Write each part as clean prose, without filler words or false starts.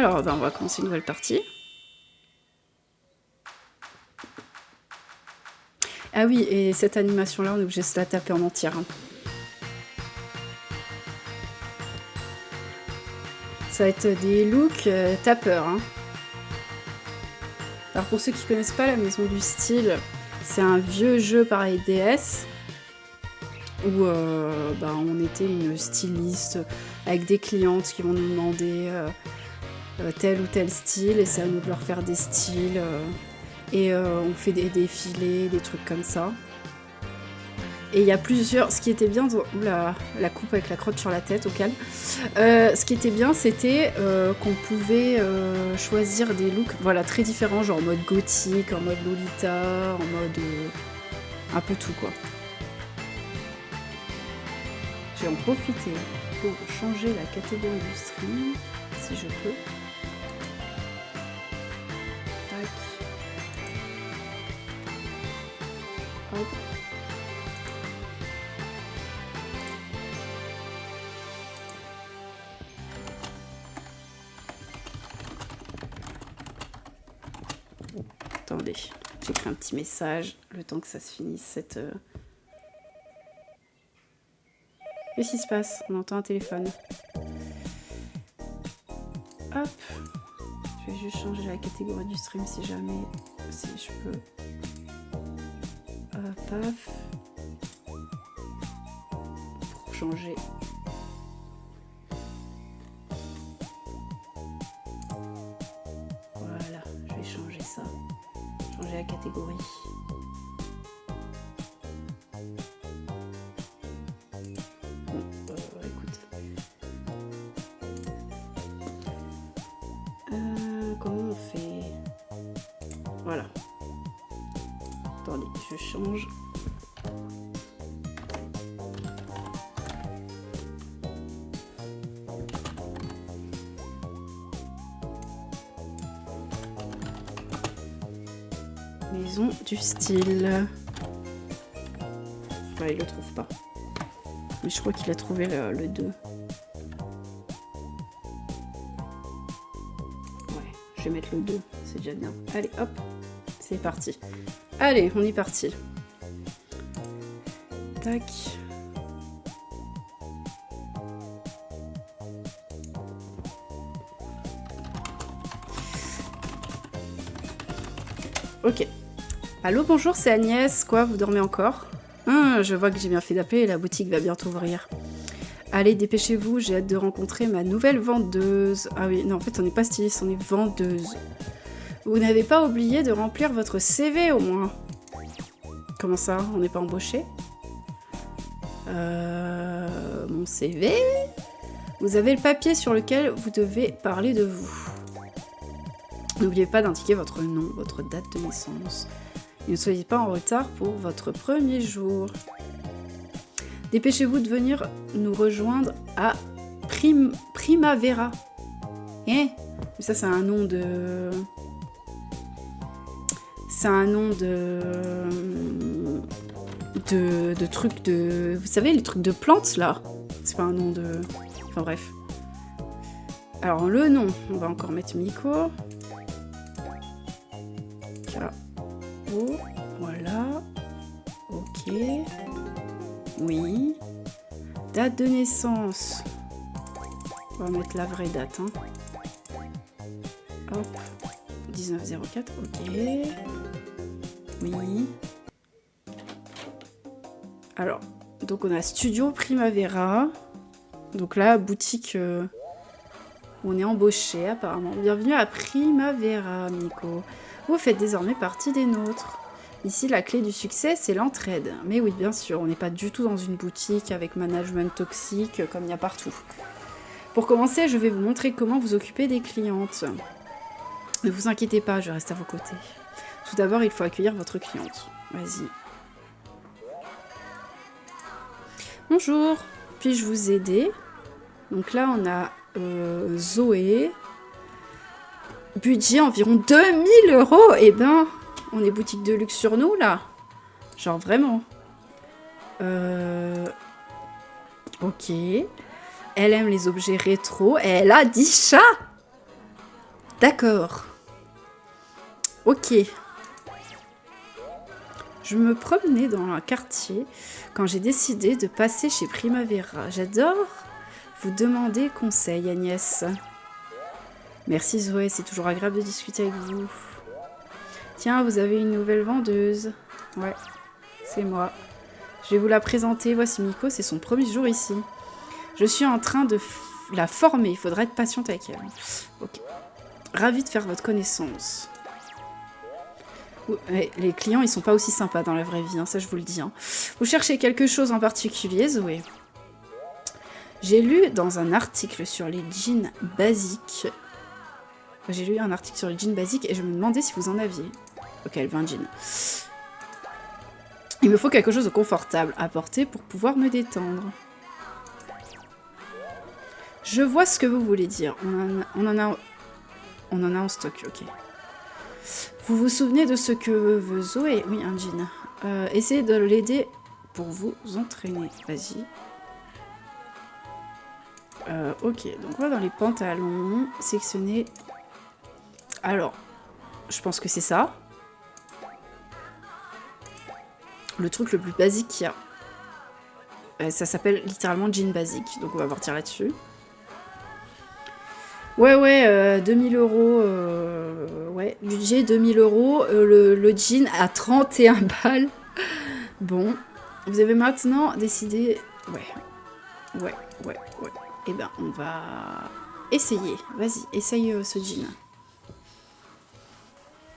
Alors, ben, on va commencer une nouvelle partie. Ah oui, et cette animation-là, on est obligé de se la taper en entière. Hein. Ça va être des looks tapeurs. Hein. Alors pour ceux qui ne connaissent pas, la Maison du Style, c'est un vieux jeu pareil DS où on était une styliste avec des clientes qui vont nous demander tel ou tel style et c'est à nous de leur faire des styles et on fait des défilés, des trucs comme ça. Et il y a plusieurs... Ce qui était bien... Oula, la coupe avec la crotte sur la tête, au calme. Ce qui était bien, c'était qu'on pouvait choisir des looks voilà, très différents, genre en mode gothique, en mode Lolita, en mode... un peu tout, quoi. Je vais en profiter pour changer la catégorie du stream, si je peux. Tac. Hop. Attendez, j'écris un petit message, le temps que ça se finisse cette... Qu'est-ce qui se passe? On entend un téléphone. Hop. Je vais juste changer la catégorie du stream si jamais... Si je peux... Paf. Pour changer... Voilà, je vais changer ça. Changer la catégorie. Comment on fait? Voilà. Attendez, je change. Maison du Style. Ouais, il le trouve pas. Mais je crois qu'il a trouvé le 2. Je vais mettre le 2, c'est déjà bien. Allez, hop, c'est parti. Allez, on est parti. Tac. Ok. Allô, bonjour, c'est Agnès. Quoi, vous dormez encore? Je vois que j'ai bien fait d'appeler, la boutique va bientôt ouvrir. Allez, dépêchez-vous, j'ai hâte de rencontrer ma nouvelle vendeuse. Ah oui, non, en fait, on n'est pas styliste, on est vendeuse. Vous n'avez pas oublié de remplir votre CV, au moins. Comment ça, on n'est pas embauché? Mon CV? Vous avez le papier sur lequel vous devez parler de vous. N'oubliez pas d'indiquer votre nom, votre date de naissance. Et ne soyez pas en retard pour votre premier jour. Dépêchez-vous de venir nous rejoindre à Primavera. Mais ça, c'est un nom de... C'est un nom de trucs de... Vous savez, les trucs de plantes, là? C'est pas un nom de... Enfin, bref. Alors, le nom, on va encore mettre Miko. K-O. Voilà. Ok. Oui. Date de naissance. On va mettre la vraie date. Hein. Hop. 1904. Ok. Oui. Alors, donc on a Studio Primavera. Donc là, boutique où on est embauché apparemment. Bienvenue à Primavera, Miko. Vous faites désormais partie des nôtres. Ici, la clé du succès, c'est l'entraide. Mais oui, bien sûr, on n'est pas du tout dans une boutique avec management toxique comme il y a partout. Pour commencer, je vais vous montrer comment vous occuper des clientes. Ne vous inquiétez pas, je reste à vos côtés. Tout d'abord, il faut accueillir votre cliente. Vas-y. Bonjour, puis-je vous aider? Donc là, on a Zoé. Budget environ 2000 €. Eh ben... On est boutique de luxe sur nous, là. Genre, vraiment. Ok. Elle aime les objets rétro. Et elle a 10 chats. D'accord. Ok. Je me promenais dans un quartier quand j'ai décidé de passer chez Primavera. J'adore vous demander conseil, Agnès. Merci Zoé, c'est toujours agréable de discuter avec vous. Tiens, vous avez une nouvelle vendeuse. Ouais, c'est moi. Je vais vous la présenter. Voici Miko, c'est son premier jour ici. Je suis en train de la former. Il faudra être patiente avec elle. Ok. Ravie de faire votre connaissance. Les clients, ils sont pas aussi sympas dans la vraie vie, hein, ça je vous le dis. Hein. Vous cherchez quelque chose en particulier, Zoé? J'ai lu dans un article sur les jeans basiques. J'ai lu un article sur les jeans basiques et je me demandais si vous en aviez. Ok, elle veut un jean. Il me faut quelque chose de confortable à porter pour pouvoir me détendre. Je vois ce que vous voulez dire. On en a en stock, ok. Vous vous souvenez de ce que veut Zoé? Oui, un jean. Essayez de l'aider pour vous entraîner. Vas-y. Ok, donc on va dans les pantalons. Sélectionner. Alors, je pense que c'est ça. Le truc le plus basique qu'il y a. Ça s'appelle littéralement jean basique. Donc on va partir là-dessus. Ouais, 2000 €. Ouais, budget 2000 €. Le jean à 31 balles. Bon, vous avez maintenant décidé... Ouais. Eh ben, on va essayer. Vas-y, essaye ce jean.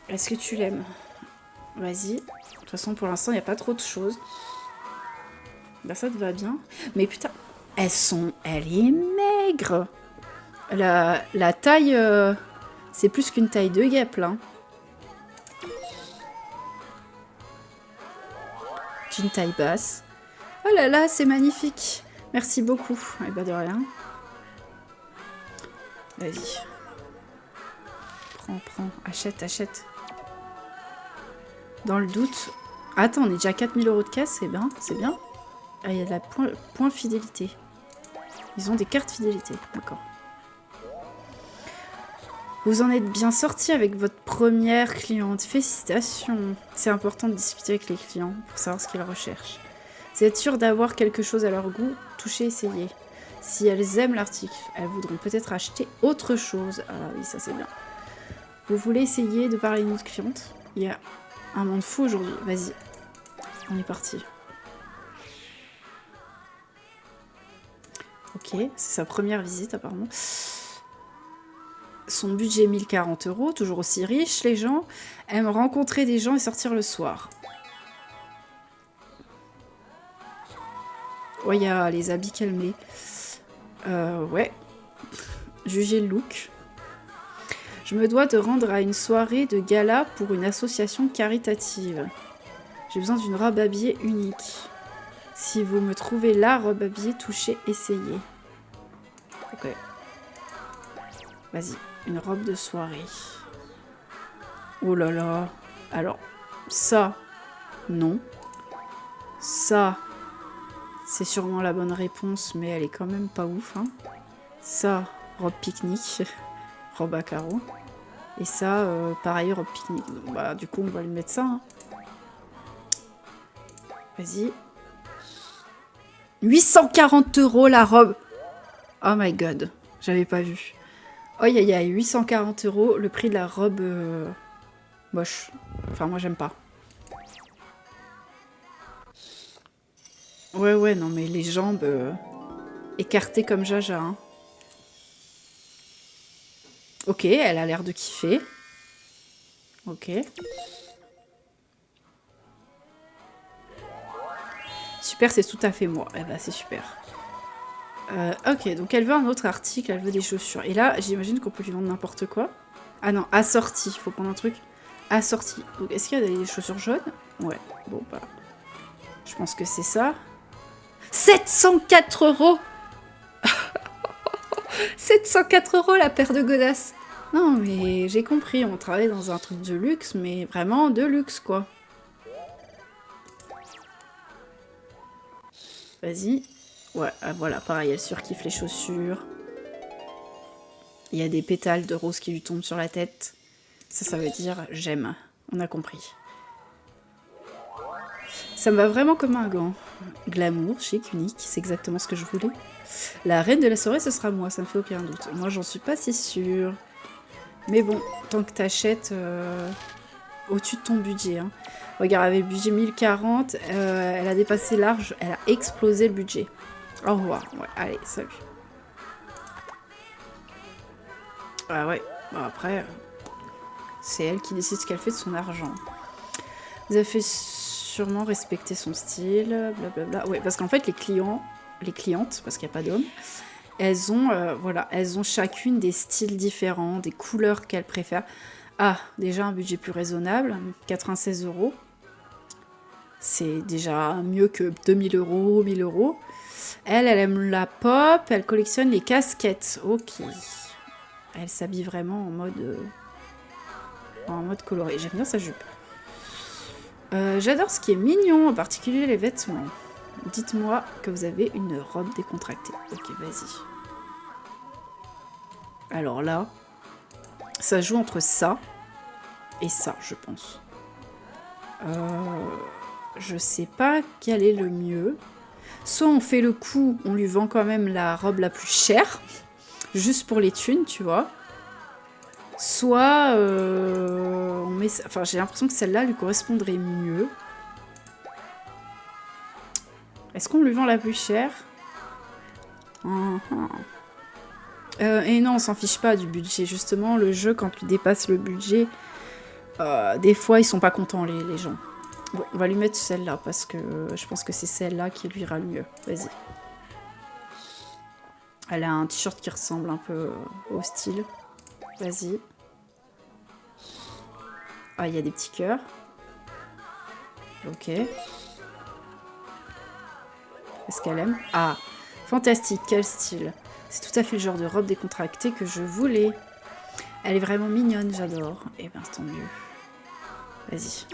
Est-ce que tu l'aimes? Vas-y. De toute façon, pour l'instant, il n'y a pas trop de choses. Bah, ça te va bien. Mais putain, elle est maigre. La taille, c'est plus qu'une taille de guêpe, là. Jean taille basse. Oh là là, c'est magnifique. Merci beaucoup. Eh ben, de rien. Vas-y. Prends. Achète. Dans le doute... Attends, on est déjà à 4000 € de caisse, c'est bien. Ah, il y a de la point fidélité. Ils ont des cartes fidélité, d'accord. Vous en êtes bien sorti avec votre première cliente. Félicitations. C'est important de discuter avec les clients pour savoir ce qu'ils recherchent. Vous êtes sûr d'avoir quelque chose à leur goût? Touchez, essayez. Si elles aiment l'article, elles voudront peut-être acheter autre chose. Ah oui, ça c'est bien. Vous voulez essayer de parler à une autre cliente? Il y a un monde fou aujourd'hui. Vas-y, on est parti. Ok, c'est sa première visite apparemment. Son budget 1040 €, toujours aussi riche, les gens aiment rencontrer des gens et sortir le soir. Ouais, il y a les habits qu'elle met. Ouais. Jugez le look. Je me dois de rendre à une soirée de gala pour une association caritative. J'ai besoin d'une robe habillée unique. Si vous me trouvez la robe habillée, touchez, essayez. Ok. Vas-y, une robe de soirée. Oh là là. Alors, ça, non. Ça, c'est sûrement la bonne réponse, mais elle est quand même pas ouf. Hein. Ça, robe pique-nique. Robe à carreaux. Et ça, pareil, robe pique-nique. Donc, bah, du coup, on va lui mettre ça. Hein. Vas-y. 840 € la robe. Oh my god. J'avais pas vu. Oh, aïe, 840 € le prix de la robe moche. Enfin, moi, j'aime pas. Ouais, non, mais les jambes écartées comme Jaja. Hein. Ok, elle a l'air de kiffer. Ok. Super, c'est tout à fait moi. Eh ben, c'est super. Ok, donc elle veut un autre article, elle veut des chaussures. Et là, j'imagine qu'on peut lui vendre n'importe quoi. Ah non, assorti. Faut prendre un truc assorti. Donc, est-ce qu'il y a des chaussures jaunes? Ouais, bon, bah... Je pense que c'est ça. 704 €. 704 € la paire de godasses. Non, mais j'ai compris, on travaille dans un truc de luxe, mais vraiment de luxe, quoi. Vas-y. Ouais, voilà, pareil, elle surkiffe les chaussures. Il y a des pétales de rose qui lui tombent sur la tête. Ça veut dire j'aime. On a compris. Ça me va vraiment comme un gant. Glamour, chic, unique, c'est exactement ce que je voulais. La reine de la soirée, ce sera moi, ça me fait aucun doute. Moi, j'en suis pas si sûre. Mais bon, tant que t'achètes au-dessus de ton budget. Hein. Regarde, avec le budget 1040, elle a dépassé large, elle a explosé le budget. Au revoir. Ouais, allez, salut. Ah ouais, bon, après, c'est elle qui décide ce qu'elle fait de son argent. Vous avez fait sûrement respecter son style, blablabla. Ouais, parce qu'en fait, les clientes, parce qu'il n'y a pas d'hommes, elles ont, voilà, elles ont chacune des styles différents, des couleurs qu'elles préfèrent. Ah, déjà un budget plus raisonnable, 96 €. C'est déjà mieux que 2000 €, 1000 €. Elle aime la pop, elle collectionne les casquettes. Ok. Elle s'habille vraiment en mode coloré. J'aime bien sa jupe. J'adore ce qui est mignon, en particulier les vêtements. Dites-moi que vous avez une robe décontractée. Ok, vas-y. Alors là, ça joue entre ça et ça, je pense. Je sais pas quel est le mieux. Soit on fait le coup, on lui vend quand même la robe la plus chère, juste pour les thunes, tu vois. Soit on met... Enfin, j'ai l'impression que celle-là lui correspondrait mieux. Est-ce qu'on lui vend la plus chère? Et non, on s'en fiche pas du budget. Justement, le jeu, quand il dépasse le budget, des fois, ils sont pas contents, les gens. Bon, on va lui mettre celle-là, parce que je pense que c'est celle-là qui lui ira le mieux. Vas-y. Elle a un t-shirt qui ressemble un peu au style. Vas-y. Ah, il y a des petits cœurs. Ok. Est-ce qu'elle aime? Ah, fantastique, quel style. C'est tout à fait le genre de robe décontractée que je voulais. Elle est vraiment mignonne, j'adore. Eh ben, tant mieux. Vas-y.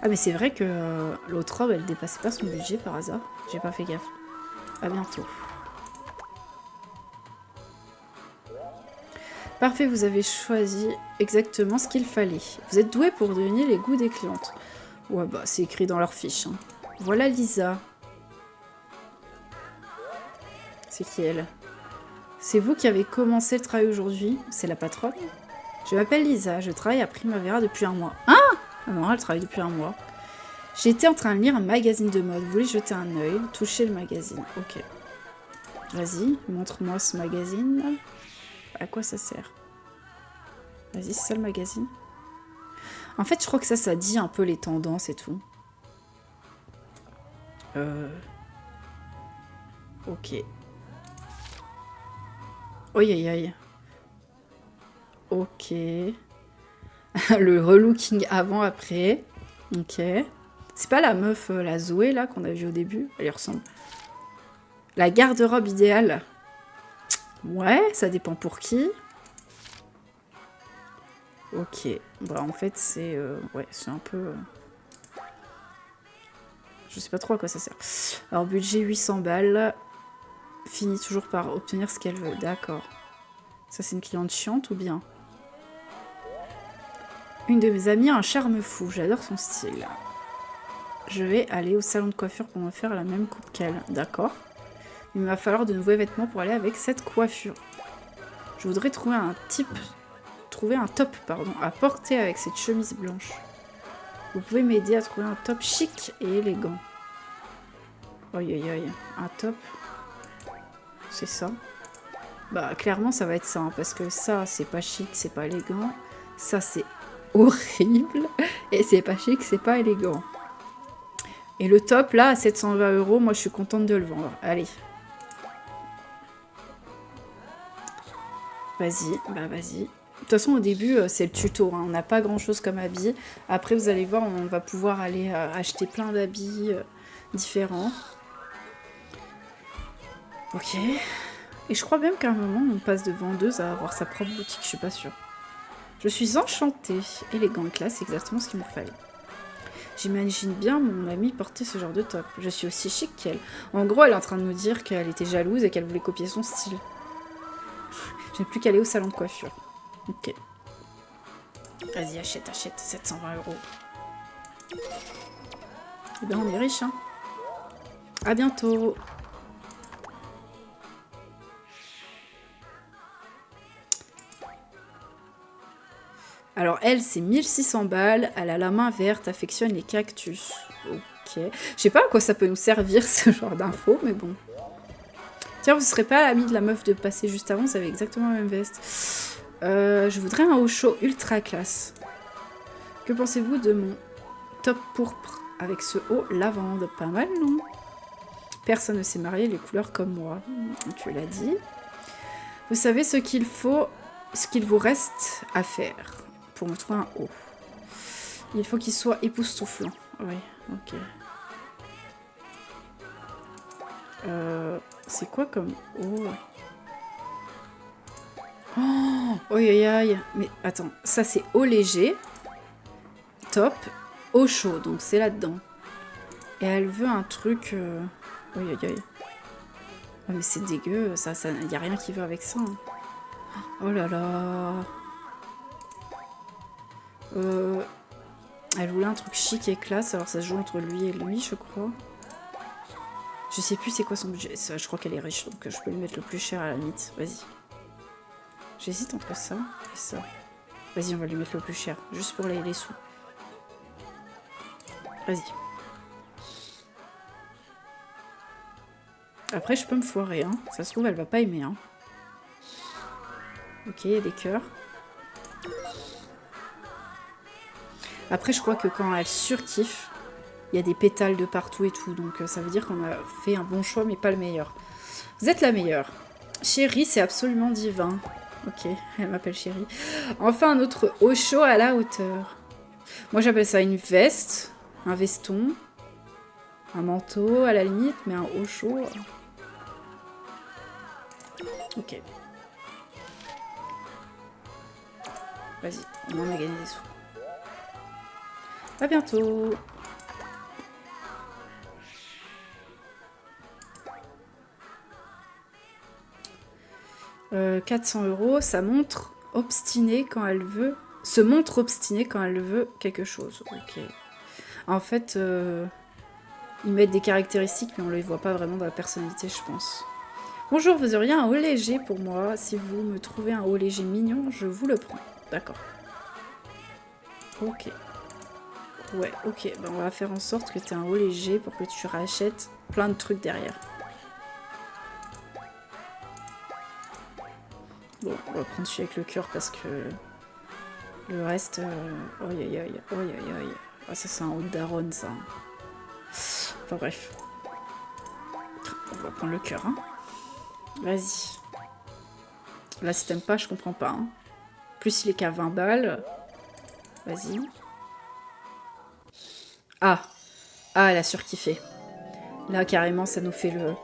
Ah, mais c'est vrai que l'autre robe, elle dépasse pas son budget par hasard. J'ai pas fait gaffe. À bientôt. Parfait, vous avez choisi exactement ce qu'il fallait. Vous êtes doué pour deviner les goûts des clientes. Ouais, bah, c'est écrit dans leur fiche. Hein. Voilà Lisa. C'est qui elle? C'est vous qui avez commencé le travail aujourd'hui? C'est la patronne? Je m'appelle Lisa, je travaille à Primavera depuis un mois. Ah! Ah non, elle travaille depuis un mois. J'étais en train de lire un magazine de mode. Vous voulez jeter un œil? Toucher le magazine. Ok. Vas-y, montre-moi ce magazine. À quoi ça sert? Vas-y, c'est ça le magazine? En fait, je crois que ça dit un peu les tendances et tout. Ok. Oi, aïe, aïe. Ok. Le relooking avant-après. Ok. C'est pas la meuf, la Zoé, là, qu'on a vue au début? Elle y ressemble. La garde-robe idéale. Ouais, ça dépend pour qui. Ok. Bah, en fait, c'est... ouais, c'est un peu... Je sais pas trop à quoi ça sert. Alors, budget 800 balles. Finit toujours par obtenir ce qu'elle veut. D'accord. Ça, c'est une cliente chiante ou bien? Une de mes amies a un charme fou. J'adore son style. Je vais aller au salon de coiffure pour me faire la même coupe qu'elle. D'accord. Il va falloir de nouveaux vêtements pour aller avec cette coiffure. Je voudrais trouver un top à porter avec cette chemise blanche. Vous pouvez m'aider à trouver un top chic et élégant. Aïe aïe aïe. Un top. C'est ça. Bah clairement ça va être ça. Hein, parce que ça c'est pas chic, c'est pas élégant. Ça c'est horrible. Et c'est pas chic, c'est pas élégant. Et le top là à 720 €, moi je suis contente de le vendre. Allez. Vas-y, bah vas-y. De toute façon, au début, c'est le tuto. Hein. On n'a pas grand-chose comme habit. Après, vous allez voir, on va pouvoir aller acheter plein d'habits différents. Ok. Et je crois même qu'à un moment, on passe de vendeuse à avoir sa propre boutique. Je suis pas sûre. Je suis enchantée. Élégant et classe, c'est exactement ce qu'il me fallait. J'imagine bien mon amie porter ce genre de top. Je suis aussi chic qu'elle. En gros, elle est en train de nous dire qu'elle était jalouse et qu'elle voulait copier son style. Je n'ai plus qu'à aller au salon de coiffure. Ok. Vas-y, achète, 720 €. Eh bien, on est riche, hein. À bientôt. Alors elle, c'est 1600 balles, elle a la main verte, affectionne les cactus. Ok. Je sais pas à quoi ça peut nous servir, ce genre d'infos, mais bon. Tiens, vous serez pas l'ami de la meuf de passer juste avant, ça avait exactement la même veste. Je voudrais un haut chaud ultra classe. Que pensez-vous de mon top pourpre avec ce haut lavande? Pas mal, non? Personne ne s'est marié les couleurs comme moi. Tu l'as dit. Vous savez ce qu'il faut, ce qu'il vous reste à faire pour me trouver un haut. Il faut qu'il soit époustouflant. Oui, ok. C'est quoi comme haut? Oh, aïe aïe aïe. Mais attends, ça c'est haut léger, top, haut chaud, donc c'est là-dedans. Et elle veut un truc... Aïe aïe aïe. Oh, mais c'est dégueu, ça, y a rien qui va avec ça. Hein. Oh là là. Elle voulait un truc chic et classe, alors ça se joue entre lui et lui, je crois. Je sais plus c'est quoi son budget. Ça, je crois qu'elle est riche, donc je peux lui mettre le plus cher à la limite. Vas-y. J'hésite entre ça et ça. Vas-y, on va lui mettre le plus cher, juste pour les sous. Vas-y. Après, je peux me foirer, hein. Ça se trouve, elle va pas aimer, hein. Ok, il y a des cœurs. Après, je crois que quand elle surkiffe, il y a des pétales de partout et tout. Donc, ça veut dire qu'on a fait un bon choix, mais pas le meilleur. Vous êtes la meilleure. Chérie, c'est absolument divin. Ok, elle m'appelle chérie. Enfin, un autre haut chaud à la hauteur. Moi, j'appelle ça une veste, un veston, un manteau à la limite, mais un haut chaud... Ok. Vas-y, on en a gagné des sous. À bientôt. « 400 €, ça montre obstinée quand elle veut... Se montre obstinée quand elle veut quelque chose. » Ok. En fait, ils mettent des caractéristiques, mais on ne les voit pas vraiment dans la personnalité, je pense. Bonjour, vous auriez un haut léger pour moi. Si vous me trouvez un haut léger mignon, je vous le prends. D'accord. Ok. Ouais, ok. Ben, on va faire en sorte que tu aies un haut léger pour que tu rachètes plein de trucs derrière. Bon, on va prendre celui avec le cœur parce que le reste... Aïe aïe aïe, aïe aïe aïe. Ah, ça c'est un haut de daronne, ça. Enfin bref. On va prendre le cœur, hein. Vas-y. Là, si t'aimes pas, je comprends pas. Hein. Plus il est qu'à 20 balles. Vas-y. Ah. Ah, elle a surkiffé. Là, carrément, ça nous fait le...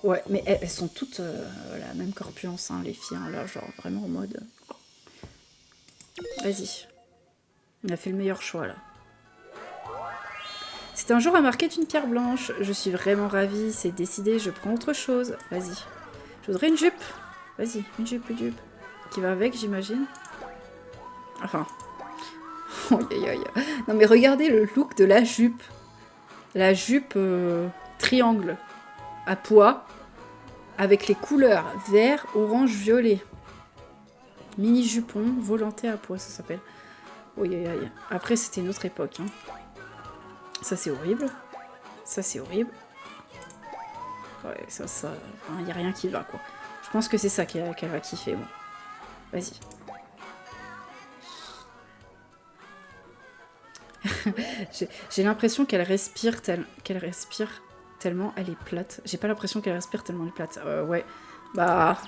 Ouais, mais elles sont toutes la même corpulence, hein, les filles. Hein, là, genre, vraiment en mode... Vas-y. On a fait le meilleur choix, là. C'est un jour à marquer d'une pierre blanche. Je suis vraiment ravie. C'est décidé, je prends autre chose. Vas-y. Je voudrais une jupe. Vas-y, une jupe. Qui va avec, j'imagine. Enfin... Non mais regardez le look de la jupe. La jupe triangle à pois avec les couleurs vert, orange, violet. Mini jupon, volanté à pois, ça s'appelle. Après c'était une autre époque. Hein. Ça c'est horrible. Ça c'est horrible. Ouais, ça, y a rien qui va quoi. Je pense que c'est ça qu'elle va kiffer. Bon. Vas-y. J'ai l'impression qu'elle respire tellement elle est plate. J'ai pas l'impression qu'elle respire tellement elle est plate. Ouais. Bah.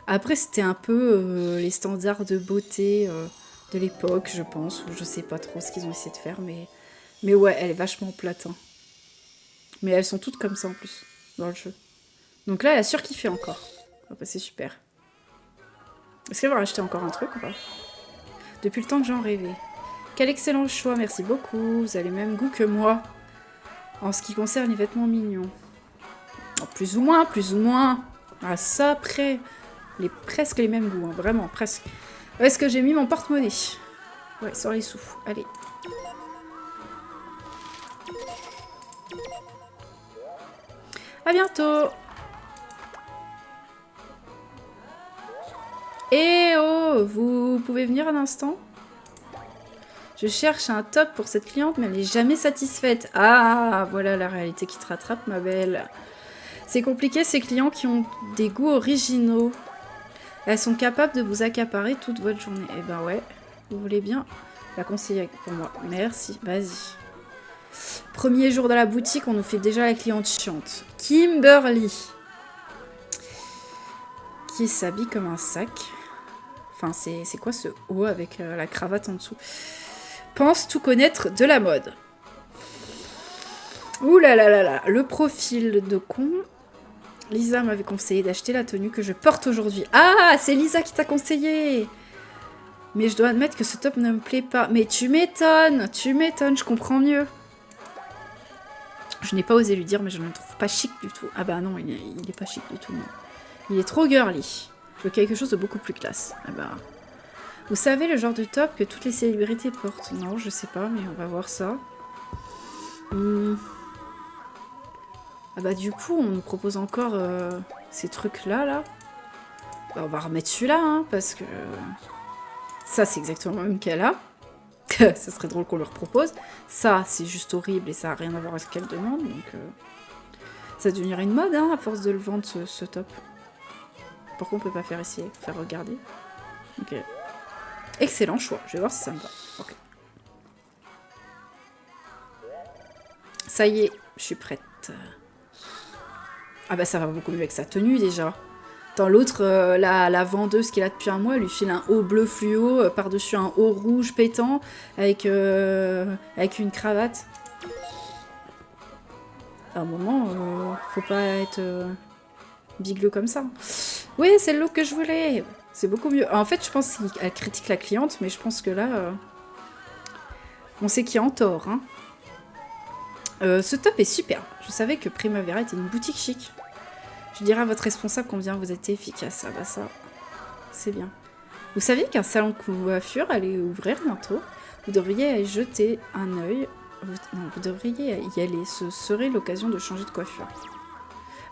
Après, c'était un peu les standards de beauté de l'époque, je pense. Ou je sais pas trop ce qu'ils ont essayé de faire. Mais ouais, elle est vachement plate. Hein. Mais elles sont toutes comme ça en plus, dans le jeu. Donc là, elle a surkiffé encore. Ah bah, c'est super. Est-ce qu'elle va racheter encore un truc ou pas? Depuis le temps que j'en rêvais. Quel excellent choix, merci beaucoup. Vous avez le même goût que moi. En ce qui concerne les vêtements mignons. Oh, plus ou moins, plus ou moins. Ah, ça, après. Presque les mêmes goûts, hein, vraiment, presque. Où est-ce que j'ai mis mon porte-monnaie? Ouais, sans les sous. Allez. À bientôt. Eh oh, vous pouvez venir un instant? Je cherche un top pour cette cliente, mais elle n'est jamais satisfaite. Ah, voilà la réalité qui te rattrape, ma belle. C'est compliqué, ces clients qui ont des goûts originaux. Elles sont capables de vous accaparer toute votre journée. Eh ben ouais, vous voulez bien la conseiller pour moi. Merci, vas-y. Premier jour dans la boutique, on nous fait déjà la cliente chiante. Kimberly. Qui s'habille comme un sac. Enfin, c'est quoi ce haut avec la cravate en dessous? Pense tout connaître de la mode. Ouh là là là là, le profil de con. Lisa m'avait conseillé d'acheter la tenue que je porte aujourd'hui. Ah, c'est Lisa qui t'a conseillé. Mais je dois admettre que ce top ne me plaît pas. Mais tu m'étonnes, je comprends mieux. Je n'ai pas osé lui dire, mais je ne le trouve pas chic du tout. Ah bah non, il est pas chic du tout, non. Il est trop girly. Je veux quelque chose de beaucoup plus classe. Ah bah... Vous savez le genre de top que toutes les célébrités portent? Non, je sais pas, mais on va voir ça. Ah bah du coup, on nous propose encore ces trucs-là, là. Bah, on va remettre celui-là, hein, parce que... Ça, c'est exactement le même qu'elle a. Ça serait drôle qu'on leur propose. Ça, c'est juste horrible et ça n'a rien à voir avec ce qu'elle demande, donc... Ça deviendrait une mode, hein, à force de le vendre, ce top. Pourquoi on peut pas faire essayer, faire regarder? Ok. Excellent choix, je vais voir si ça me va. Okay. Ça y est, je suis prête. Ah bah ça va beaucoup mieux avec sa tenue déjà. Dans l'autre, la vendeuse qui est là depuis un mois, elle lui file un haut bleu fluo, par-dessus un haut rouge pétant, avec une cravate. À un moment, faut pas être bigleux comme ça. Oui, c'est le look que je voulais. C'est beaucoup mieux. En fait, je pense qu'elle critique la cliente, mais je pense que là, on sait qui est en tort. Hein. Ce top est super. Je savais que Primavera était une boutique chic. Je dirai à votre responsable combien vous êtes efficace. Ah bah ça, c'est bien. Vous saviez qu'un salon de coiffure allait ouvrir bientôt? Vous devriez y jeter un œil. Vous devriez y aller. Ce serait l'occasion de changer de coiffure.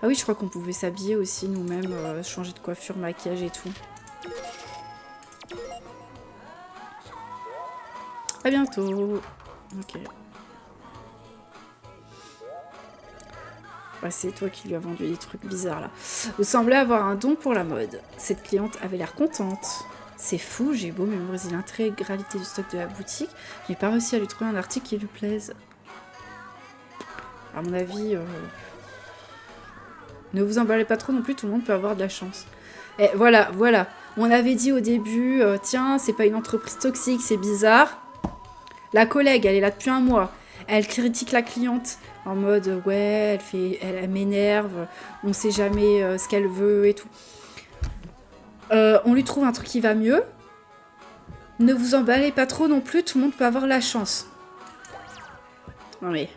Ah oui, je crois qu'on pouvait s'habiller aussi nous-mêmes, changer de coiffure, maquillage et tout. À bientôt. Ok. Ouais, c'est toi qui lui as vendu des trucs bizarres là. Vous semblez avoir un don pour la mode. Cette cliente avait l'air contente. C'est fou, j'ai beau mémoriser l'intégralité du stock de la boutique. Je n'ai pas réussi à lui trouver un article qui lui plaise. À mon avis, ne vous emballez pas trop non plus, tout le monde peut avoir de la chance. Et voilà, voilà. On avait dit au début, tiens, c'est pas une entreprise toxique, c'est bizarre. La collègue, elle est là depuis un mois. Elle critique la cliente en mode, ouais, elle m'énerve, on sait jamais ce qu'elle veut et tout. On lui trouve un truc qui va mieux. Ne vous emballez pas trop non plus, tout le monde peut avoir la chance. Non mais...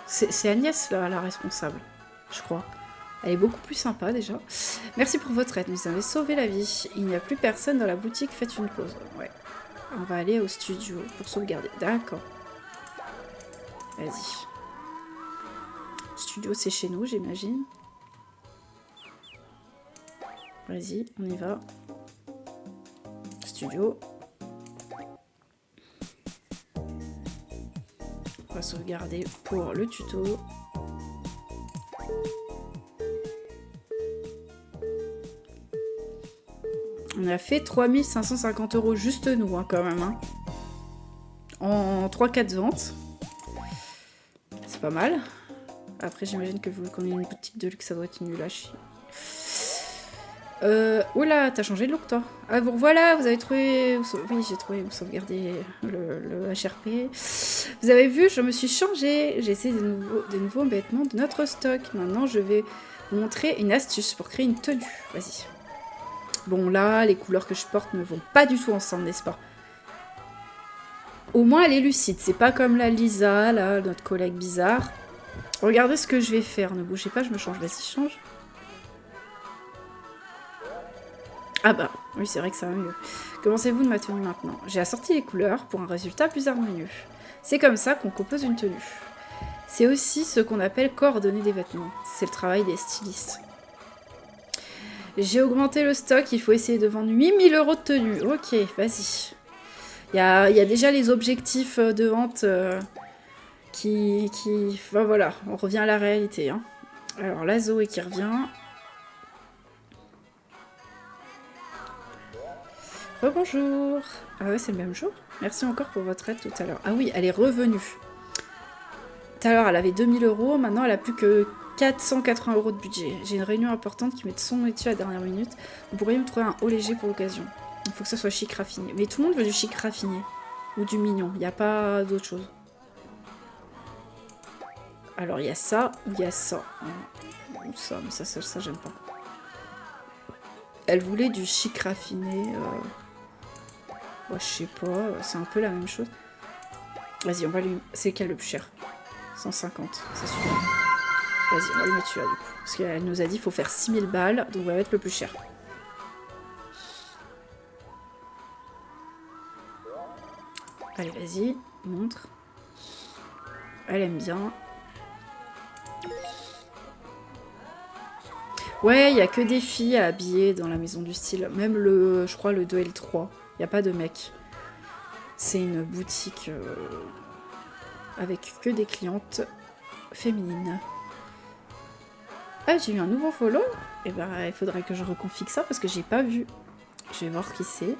C'est Agnès, là, la responsable, je crois. Elle est beaucoup plus sympa, déjà. Merci pour votre aide, vous avez sauvé la vie. Il n'y a plus personne dans la boutique, faites une pause. Ouais. On va aller au studio pour sauvegarder. D'accord. Vas-y. Studio, c'est chez nous, j'imagine. Vas-y, on y va. Studio. On va sauvegarder pour le tuto. On a fait 3550 € juste nous, hein, quand même. Hein. En 3-4 ventes. C'est pas mal. Après, j'imagine que vu qu'on est une boutique de luxe, ça doit être nul à chier. Oula, t'as changé de look, toi. Ah bon, voilà, vous avez trouvé... Oui, j'ai trouvé, vous sauvegardez le HRP. Vous avez vu, je me suis changée. J'ai essayé des nouveaux vêtements de notre stock. Maintenant, je vais vous montrer une astuce pour créer une tenue. Vas-y. Bon, là, les couleurs que je porte ne vont pas du tout ensemble, n'est-ce pas? Au moins, elle est lucide. C'est pas comme la Lisa, là, notre collègue bizarre. Regardez ce que je vais faire. Ne bougez pas, je me change. Vas-y, change. Ah bah, oui, c'est vrai que ça va mieux. Commencez-vous de ma tenue maintenant. J'ai assorti les couleurs pour un résultat plus harmonieux. C'est comme ça qu'on compose une tenue. C'est aussi ce qu'on appelle coordonner des vêtements. C'est le travail des stylistes. J'ai augmenté le stock, il faut essayer de vendre 8000 € de tenue. Ok, vas-y. Il y a déjà les objectifs de vente qui... Enfin voilà, on revient à la réalité. Hein. Alors la Zoé qui revient. Rebonjour. Ah ouais, c'est le même jour. Merci encore pour votre aide tout à l'heure. Ah oui, elle est revenue. Tout à l'heure, elle avait 2000 €. Maintenant, elle a plus que 480 € de budget. J'ai une réunion importante qui met de son dessus à la dernière minute. Vous pourriez me trouver un haut léger pour l'occasion. Il faut que ça soit chic raffiné. Mais tout le monde veut du chic raffiné. Ou du mignon. Il n'y a pas d'autre chose. Alors, il y a ça ou il y a ça. Ou ça, mais ça j'aime pas. Elle voulait du chic raffiné. Ouais, je sais pas. C'est un peu la même chose. Vas-y, on va lui... C'est quel le plus cher? 150, c'est super. Vas-y, on va le mettre celui-là du coup. Parce qu'elle nous a dit qu'il faut faire 6000 balles, donc on va mettre le plus cher. Allez, vas-y, montre. Elle aime bien. Ouais, il n'y a que des filles à habiller dans la maison du style. Même le, je crois, le 2 et le 3. Il n'y a pas de mecs. C'est une boutique avec que des clientes féminines. Ah, j'ai eu un nouveau follow. Et ben, il faudrait que je reconfigure ça parce que j'ai pas vu. Je vais voir qui c'est.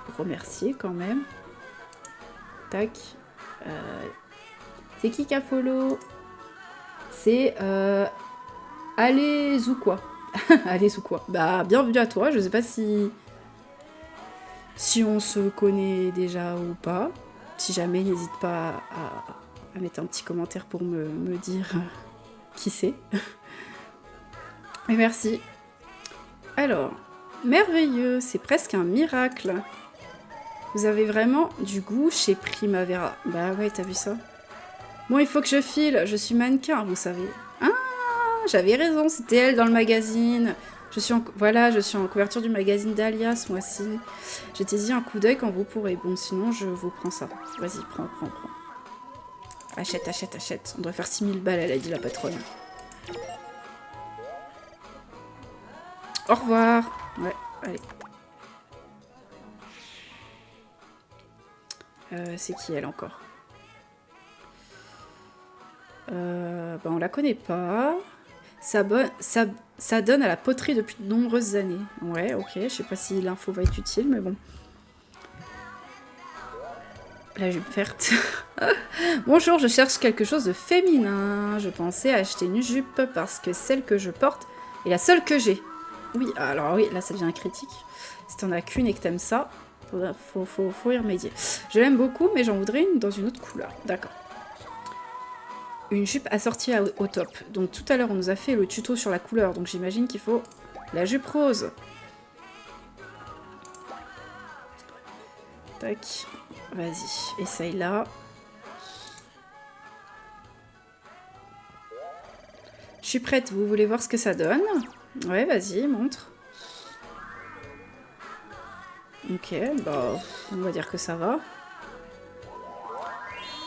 Pour remercier quand même. Tac. C'est qui a follow? C'est Allez ou quoi? Allez ou quoi? Bah, bienvenue à toi. Je sais pas si on se connaît déjà ou pas. Si jamais, n'hésite pas à mettre un petit commentaire pour me dire qui c'est. Et merci. Alors, merveilleux, c'est presque un miracle. Vous avez vraiment du goût chez Primavera. Bah ouais, t'as vu ça? Bon, il faut que je file, je suis mannequin, vous savez. Ah, j'avais raison, c'était elle dans le magazine. Voilà, je suis en couverture du magazine Dahlia ce mois-ci. Jetez-y un coup d'œil quand vous pourrez. Bon, sinon, je vous prends ça. Vas-y, prends. Achète. On doit faire 6000 balles, elle a dit la patronne. Au revoir. Ouais, allez. C'est qui elle encore? Bah on la connaît pas. Ça donne à la poterie depuis de nombreuses années. Ouais, ok. Je sais pas si l'info va être utile, mais bon. La jupe verte. Bonjour, je cherche quelque chose de féminin. Je pensais acheter une jupe parce que celle que je porte est la seule que j'ai. Oui, alors oui, là ça devient critique. Si t'en as qu'une et que t'aimes ça, faut y remédier. Je l'aime beaucoup, mais j'en voudrais une dans une autre couleur. D'accord. Une jupe assortie au top. Donc tout à l'heure, on nous a fait le tuto sur la couleur. Donc j'imagine qu'il faut la jupe rose. Tac. Vas-y, essaye là. Je suis prête, vous voulez voir ce que ça donne? Ouais, vas-y, montre. Ok, bah, on va dire que ça va.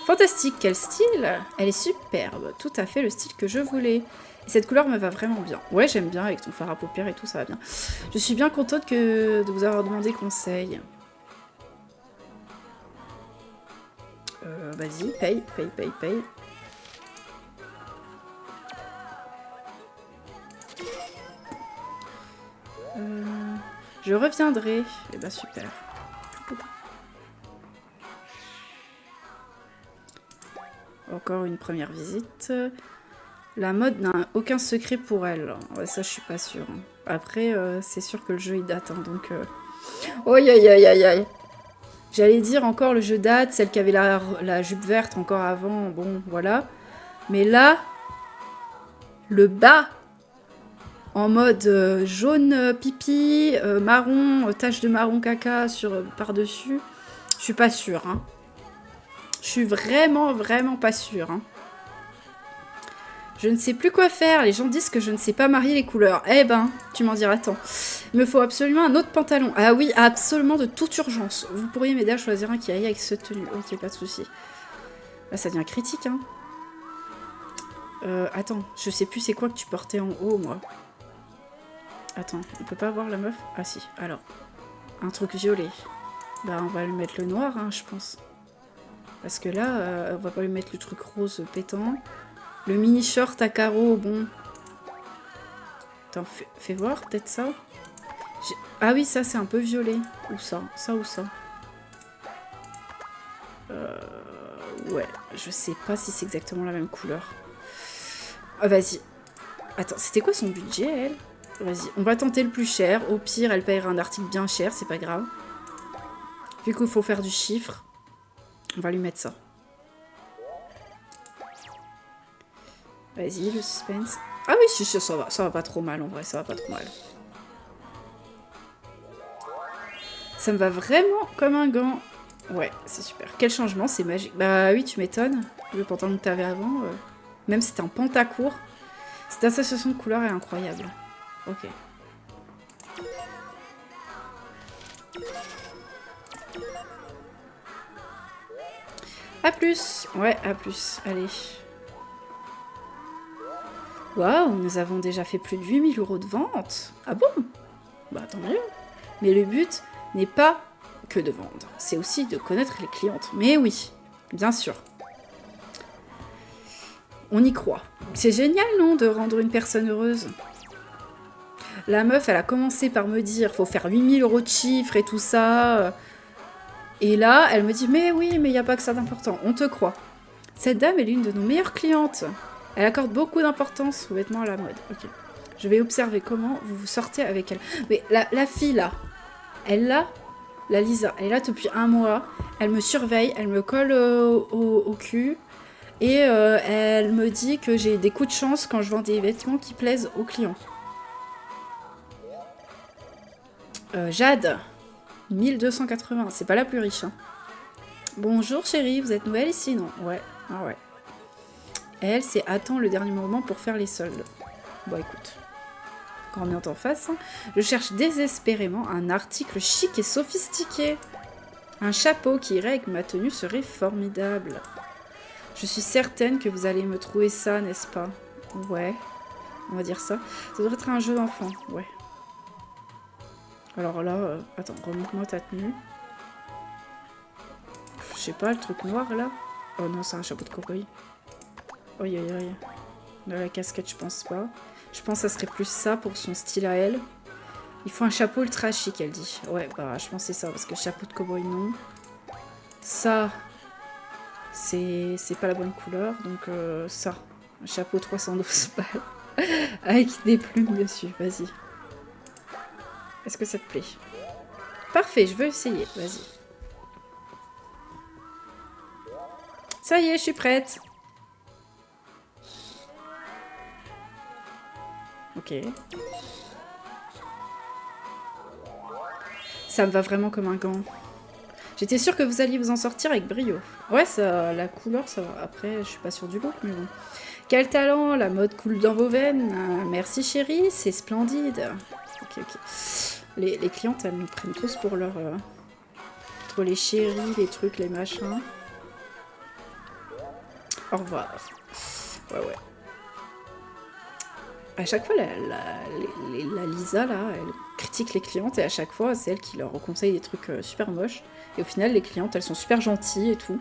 Fantastique, quel style! Elle est superbe, tout à fait le style que je voulais. Et cette couleur me va vraiment bien. Ouais, j'aime bien avec ton fard à paupières et tout, ça va bien. Je suis bien contente de vous avoir demandé conseil. Vas-y, paye. Je reviendrai. Eh ben super. Encore une première visite. La mode n'a aucun secret pour elle. Ouais, ça, je suis pas sûre. Après, c'est sûr que le jeu, il date. Hein, donc... Aïe. J'allais dire encore le jeu date, celle qui avait la jupe verte encore avant. Bon, voilà. Mais là, le bas. en mode jaune pipi, marron, tache de marron caca par-dessus. Je suis pas sûre. Hein. Je suis vraiment pas sûre. Hein. Je ne sais plus quoi faire. Les gens disent que je ne sais pas marier les couleurs. Eh ben, tu m'en diras tant. Il me faut absolument un autre pantalon. Ah oui, absolument de toute urgence. Vous pourriez m'aider à choisir un qui aille avec cette tenue. Ok, pas de souci. Là, ça devient critique, hein. Attends, je sais plus c'est quoi que tu portais en haut, moi. Attends, on peut pas voir la meuf? Ah si, alors. Un truc violet. Bah, on va lui mettre le noir, hein, je pense. Parce que là, on va pas lui mettre le truc rose pétant. Le mini short à carreaux, bon. Attends, fais voir, peut-être ça. Ah oui, ça, c'est un peu violet. Ou ça, ça ou ça. Ouais, je sais pas si c'est exactement la même couleur. Ah, vas-y. Attends, c'était quoi son budget, elle? Vas-y, on va tenter le plus cher. Au pire, elle paiera un article bien cher, c'est pas grave. Vu qu'il faut faire du chiffre, on va lui mettre ça. Vas-y, le suspense. Ah oui, si, ça va pas trop mal, en vrai, ça va pas trop mal. Ça me va vraiment comme un gant. Ouais, c'est super. Quel changement, c'est magique. Bah oui, tu m'étonnes. Le pantalon que t'avais avant, même si c'était un pantacourt, cette association de couleurs est incroyable. Ok. A plus. Ouais, à plus. Allez. Waouh, nous avons déjà fait plus de 8000 € de vente. Ah bon? Bah tant mieux. Mais le but n'est pas que de vendre, c'est aussi de connaître les clientes. Mais oui, bien sûr. On y croit. C'est génial, non, de rendre une personne heureuse? La meuf, elle a commencé par me dire, faut faire 8000 € de chiffre et tout ça. Et là, elle me dit, mais oui, mais il n'y a pas que ça d'important. On te croit. Cette dame est l'une de nos meilleures clientes. Elle accorde beaucoup d'importance aux vêtements à la mode. Ok. Je vais observer comment vous vous sortez avec elle. Mais la fille, là, elle là, la Lisa, elle est là depuis 1 mois. Elle me surveille, elle me colle au cul. Et elle me dit que j'ai des coups de chance quand je vends des vêtements qui plaisent aux clients. Jade, 1280, c'est pas la plus riche. Hein. Bonjour chérie, vous êtes nouvelle ici, non? Ouais, ah ouais. Elle, c'est attend le dernier moment pour faire les soldes. Bon, écoute, grand bien t'en face. Hein. Je cherche désespérément un article chic et sophistiqué. Un chapeau qui irait avec ma tenue serait formidable. Je suis certaine que vous allez me trouver ça, n'est-ce pas? Ouais, on va dire ça. Ça devrait être un jeu d'enfant, ouais. Alors là, attends, remonte-moi ta tenue. Je sais pas, le truc noir, là. Oh non, c'est un chapeau de cow-boy. Aïe, aïe, aïe. De la casquette, je pense pas. Je pense que ça serait plus ça pour son style à elle. Il faut un chapeau ultra chic, elle dit. Ouais, bah, je pense que c'est ça, parce que chapeau de cow-boy, non. Ça, c'est pas la bonne couleur, donc ça. Un chapeau 312 balles. Avec des plumes dessus, vas-y. Est-ce que ça te plaît? Parfait, je veux essayer, vas-y. Ça y est, je suis prête. Ok. Ça me va vraiment comme un gant. J'étais sûre que vous alliez vous en sortir avec brio. Ouais, ça, la couleur, ça va. Après, je suis pas sûre du look, mais bon. Quel talent, la mode coule dans vos veines. Merci chérie, c'est splendide. Ok, ok. Les clientes, elles nous prennent tous pour leur... entre les chéris, les trucs, les machins. Au revoir. Ouais, ouais. À chaque fois, la Lisa, là, elle critique les clientes et à chaque fois, c'est elle qui leur conseille des trucs super moches. Et au final, les clientes, elles sont super gentilles et tout.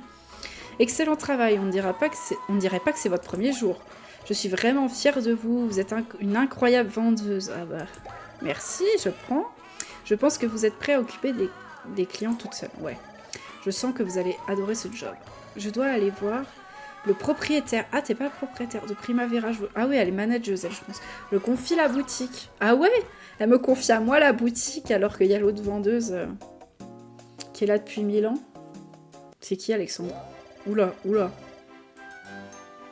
Excellent travail, on ne dirait pas que c'est votre premier jour. Je suis vraiment fière de vous, vous êtes une incroyable vendeuse. Ah bah, merci, je prends. Je pense que vous êtes prêt à occuper des clients toute seule. Ouais, je sens que vous allez adorer ce job. Je dois aller voir... Le propriétaire... Ah, t'es pas le propriétaire de Primavera. Ah oui, elle est manageuse, elle, je pense. Je confie la boutique. Ah ouais? Elle me confie à moi la boutique, alors qu'il y a l'autre vendeuse qui est là depuis 1000 ans. C'est qui, Alexandre? Oula, oula.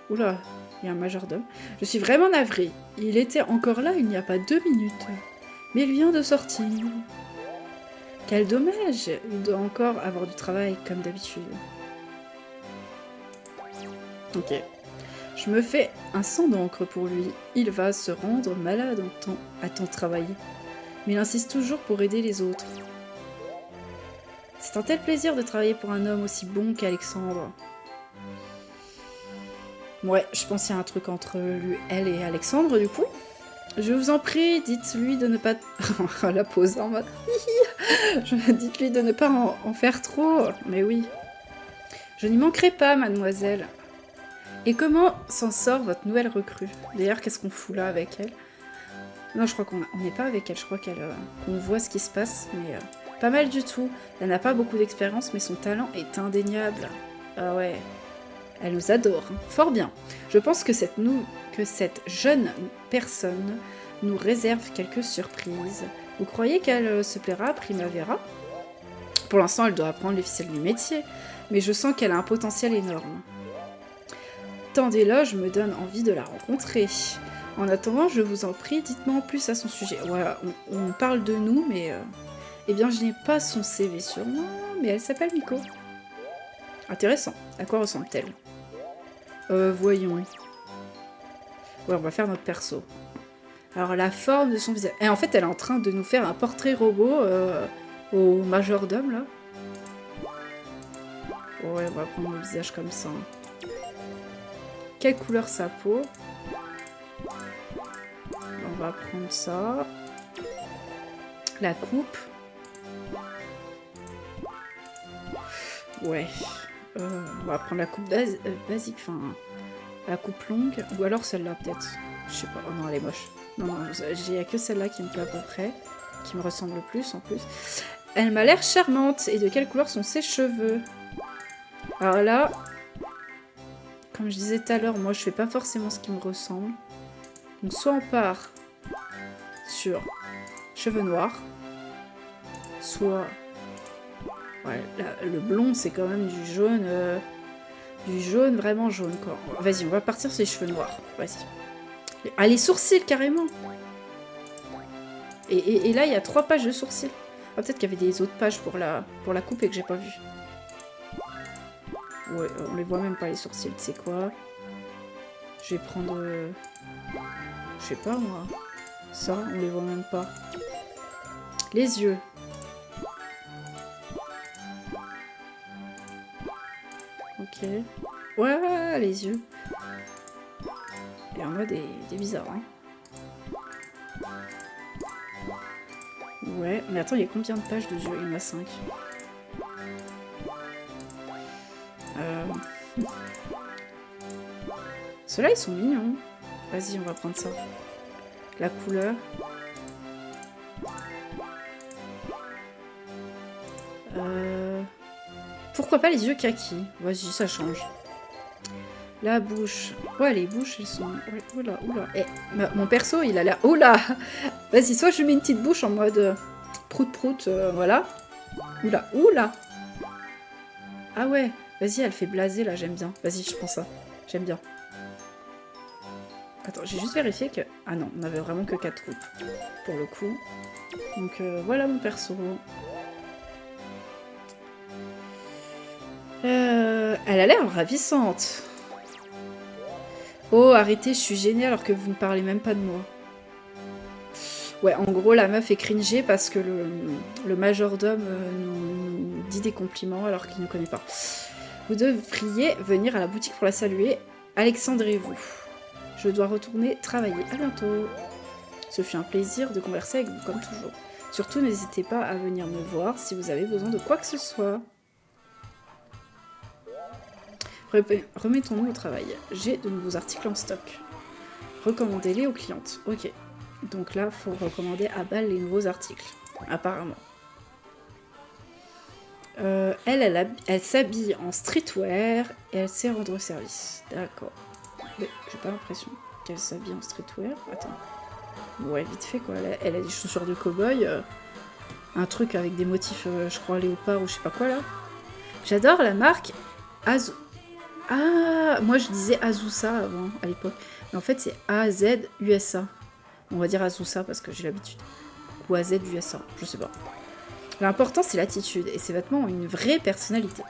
Oula. Il y a un majordome. Je suis vraiment navrée. Il était encore là il n'y a pas 2 minutes. Mais il vient de sortir. Quel dommage. Il doit encore avoir du travail, comme d'habitude. Ok. Je me fais un sang d'encre pour lui. Il va se rendre malade à tant travailler. Mais il insiste toujours pour aider les autres. C'est un tel plaisir de travailler pour un homme aussi bon qu'Alexandre. Ouais, je pense qu'il y a un truc entre lui, elle et Alexandre, du coup. Je vous en prie, dites-lui de ne pas... La pause en mode... Dites-lui de ne pas en faire trop. Mais oui. Je n'y manquerai pas, mademoiselle. Et comment s'en sort votre nouvelle recrue? D'ailleurs, qu'est-ce qu'on fout là avec elle? Non, je crois qu'on n'est pas avec elle. Je crois qu'on voit ce qui se passe, mais pas mal du tout. Elle n'a pas beaucoup d'expérience, mais son talent est indéniable. Ah ouais... Elle nous adore, hein. Fort bien. Je pense que cette jeune personne nous réserve quelques surprises. Vous croyez qu'elle se plaira à Primavera? Pour l'instant, elle doit apprendre les ficelles du métier, mais je sens qu'elle a un potentiel énorme. Tant d'éloges me donnent envie de la rencontrer. En attendant, je vous en prie, dites-moi en plus à son sujet. Voilà, on parle de nous, mais... Eh bien, je n'ai pas son CV sur moi, mais elle s'appelle Miko. Intéressant. À quoi ressemble-t-elle? Voyons. Ouais, on va faire notre perso. Alors, la forme de son visage... Et en fait, elle est en train de nous faire un portrait robot au majordome, là. Ouais, on va prendre le visage comme ça. Quelle couleur sa peau? On va prendre ça. La coupe. Ouais. On va prendre la coupe basique, enfin, la coupe longue, ou alors celle-là peut-être. Je sais pas, oh non, elle est moche. Non, il n'y a que celle-là qui me plaît à peu près, qui me ressemble le plus en plus. Elle m'a l'air charmante, et de quelle couleur sont ses cheveux? Alors là, comme je disais tout à l'heure, moi je fais pas forcément ce qui me ressemble. Donc soit on part sur cheveux noirs, soit... Ouais, là, le blond, c'est quand même du jaune vraiment jaune, quoi. Vas-y, on va partir sur les cheveux noirs. Vas-y. Ah, les sourcils, carrément. Et là, il y a 3 pages de sourcils. Ah, peut-être qu'il y avait des autres pages pour la coupe et que j'ai pas vu. Ouais, on les voit même pas, les sourcils. Tu sais quoi? Je vais prendre... je sais pas, moi. Ça, on les voit même pas. Les yeux. Ok. Ouais, les yeux. Et on a des bizarres, hein. Ouais, mais attends, il y a combien de pages de yeux? Il y en a 5. Ceux-là, ils sont mignons. Vas-y, on va prendre ça. La couleur. Pourquoi pas les yeux kaki? Vas-y, ça change. La bouche. Ouais, les bouches, elles sont... Oula, oula. Eh, mon perso, il a l'air... Oula. Vas-y, soit je mets une petite bouche en mode... prout-prout, voilà. Oula, oula. Ah ouais. Vas-y, elle fait blaser, là, j'aime bien. Vas-y, je prends ça. J'aime bien. Attends, j'ai juste vérifié que... Ah non, on avait vraiment que 4 coupes, pour le coup. Donc, voilà mon perso. Elle a l'air ravissante. Oh, arrêtez, je suis gênée alors que vous ne parlez même pas de moi. Ouais, en gros, la meuf est cringée parce que le majordome nous dit des compliments alors qu'il ne connaît pas. Vous devriez venir à la boutique pour la saluer. Alexandre et vous. Je dois retourner travailler. À bientôt. Ce fut un plaisir de converser avec vous, comme toujours. Surtout, n'hésitez pas à venir me voir si vous avez besoin de quoi que ce soit. Remettons-nous au travail. J'ai de nouveaux articles en stock. Recommandez-les aux clientes. Ok. Donc là, il faut recommander à balle les nouveaux articles. Apparemment. Elle s'habille en streetwear et elle sait rendre service. D'accord. Mais j'ai pas l'impression qu'elle s'habille en streetwear. Attends. Ouais, vite fait quoi. Elle a des chaussures de cow-boy. Un truc avec des motifs, je crois, léopard ou je sais pas quoi là. J'adore la marque Ah, moi je disais Azusa avant, à l'époque. Mais en fait, c'est AZ USA. On va dire Azusa parce que j'ai l'habitude. Ou AZ USA, je sais pas. L'important, c'est l'attitude. Et ces vêtements ont une vraie personnalité.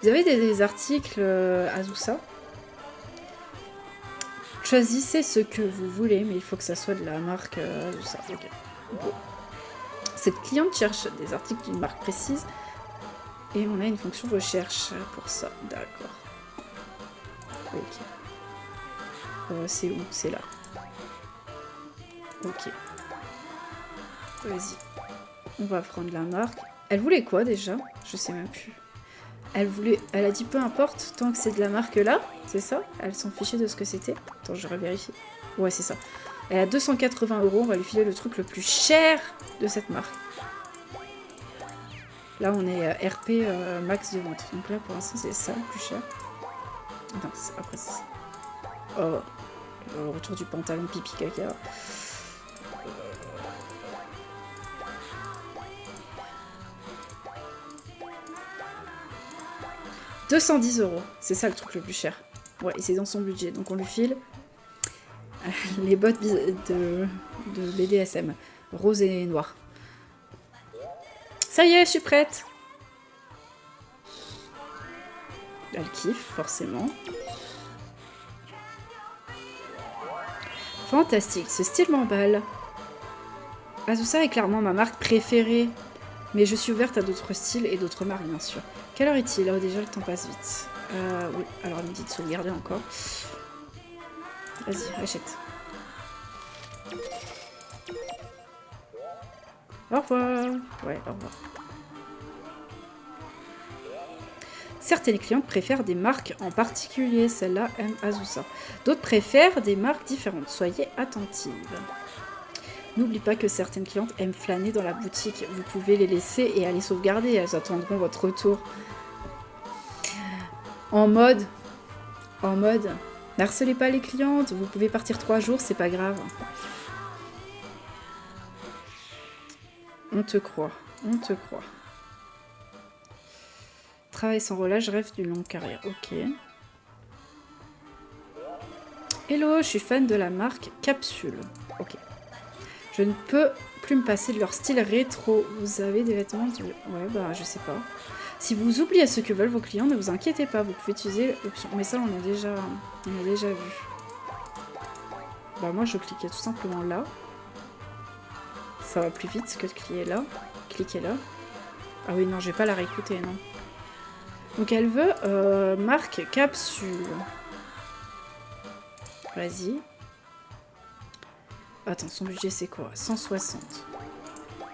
Vous avez des articles Azusa. Choisissez ce que vous voulez, mais il faut que ça soit de la marque Azusa. Okay. Bon. Cette cliente cherche des articles d'une marque précise. Et on a une fonction recherche pour ça. D'accord. Ok. C'est où? C'est là. Ok. Vas-y. On va prendre la marque. Elle voulait quoi déjà? Je sais même plus. Elle a dit peu importe, tant que c'est de la marque là, c'est ça? Elle s'en fichait de ce que c'était. Attends, je revérifie. Ouais, c'est ça. Elle a 280 €, on va lui filer le truc le plus cher de cette marque. Là, on est RP max de vente. Donc là, pour l'instant, c'est ça le plus cher. Non, après, c'est ça. Oh, le retour du pantalon pipi caca. 210 €, c'est ça le truc le plus cher. Ouais, et c'est dans son budget. Donc on lui file les bottes de BDSM, rose et noir. Ça y est, je suis prête. Elle kiffe, forcément. Fantastique, ce style m'emballe. Azusa est clairement ma marque préférée. Mais je suis ouverte à d'autres styles et d'autres marques, bien sûr. Quelle heure est-il? Oh, déjà, le temps passe vite. Oui, alors il me dit de sauvegarder encore. Vas-y, achète. Au revoir. Ouais, au revoir. Certaines clientes préfèrent des marques en particulier. Celle-là aime Azusa. D'autres préfèrent des marques différentes. Soyez attentives. N'oublie pas que certaines clientes aiment flâner dans la boutique. Vous pouvez les laisser et aller sauvegarder. Elles attendront votre retour. En mode, n'harcelez pas les clientes. Vous pouvez partir 3 jours, c'est pas grave. On te croit, on te croit. Travail sans relâche, rêve d'une longue carrière. Ok. Hello, je suis fan de la marque Capsule. Ok. Je ne peux plus me passer de leur style rétro. Vous avez des vêtements de... Ouais, bah, je sais pas. Si vous oubliez ce que veulent vos clients, ne vous inquiétez pas. Vous pouvez utiliser l'option... Mais ça, on a déjà vu. Bah, moi, je cliquais tout simplement là. Ça va plus vite que de cliquer là. Cliquez là. Ah oui, non, je vais pas la réécouter, non. Donc, elle veut marque Capsule. Vas-y. Attends, son budget c'est quoi? 160.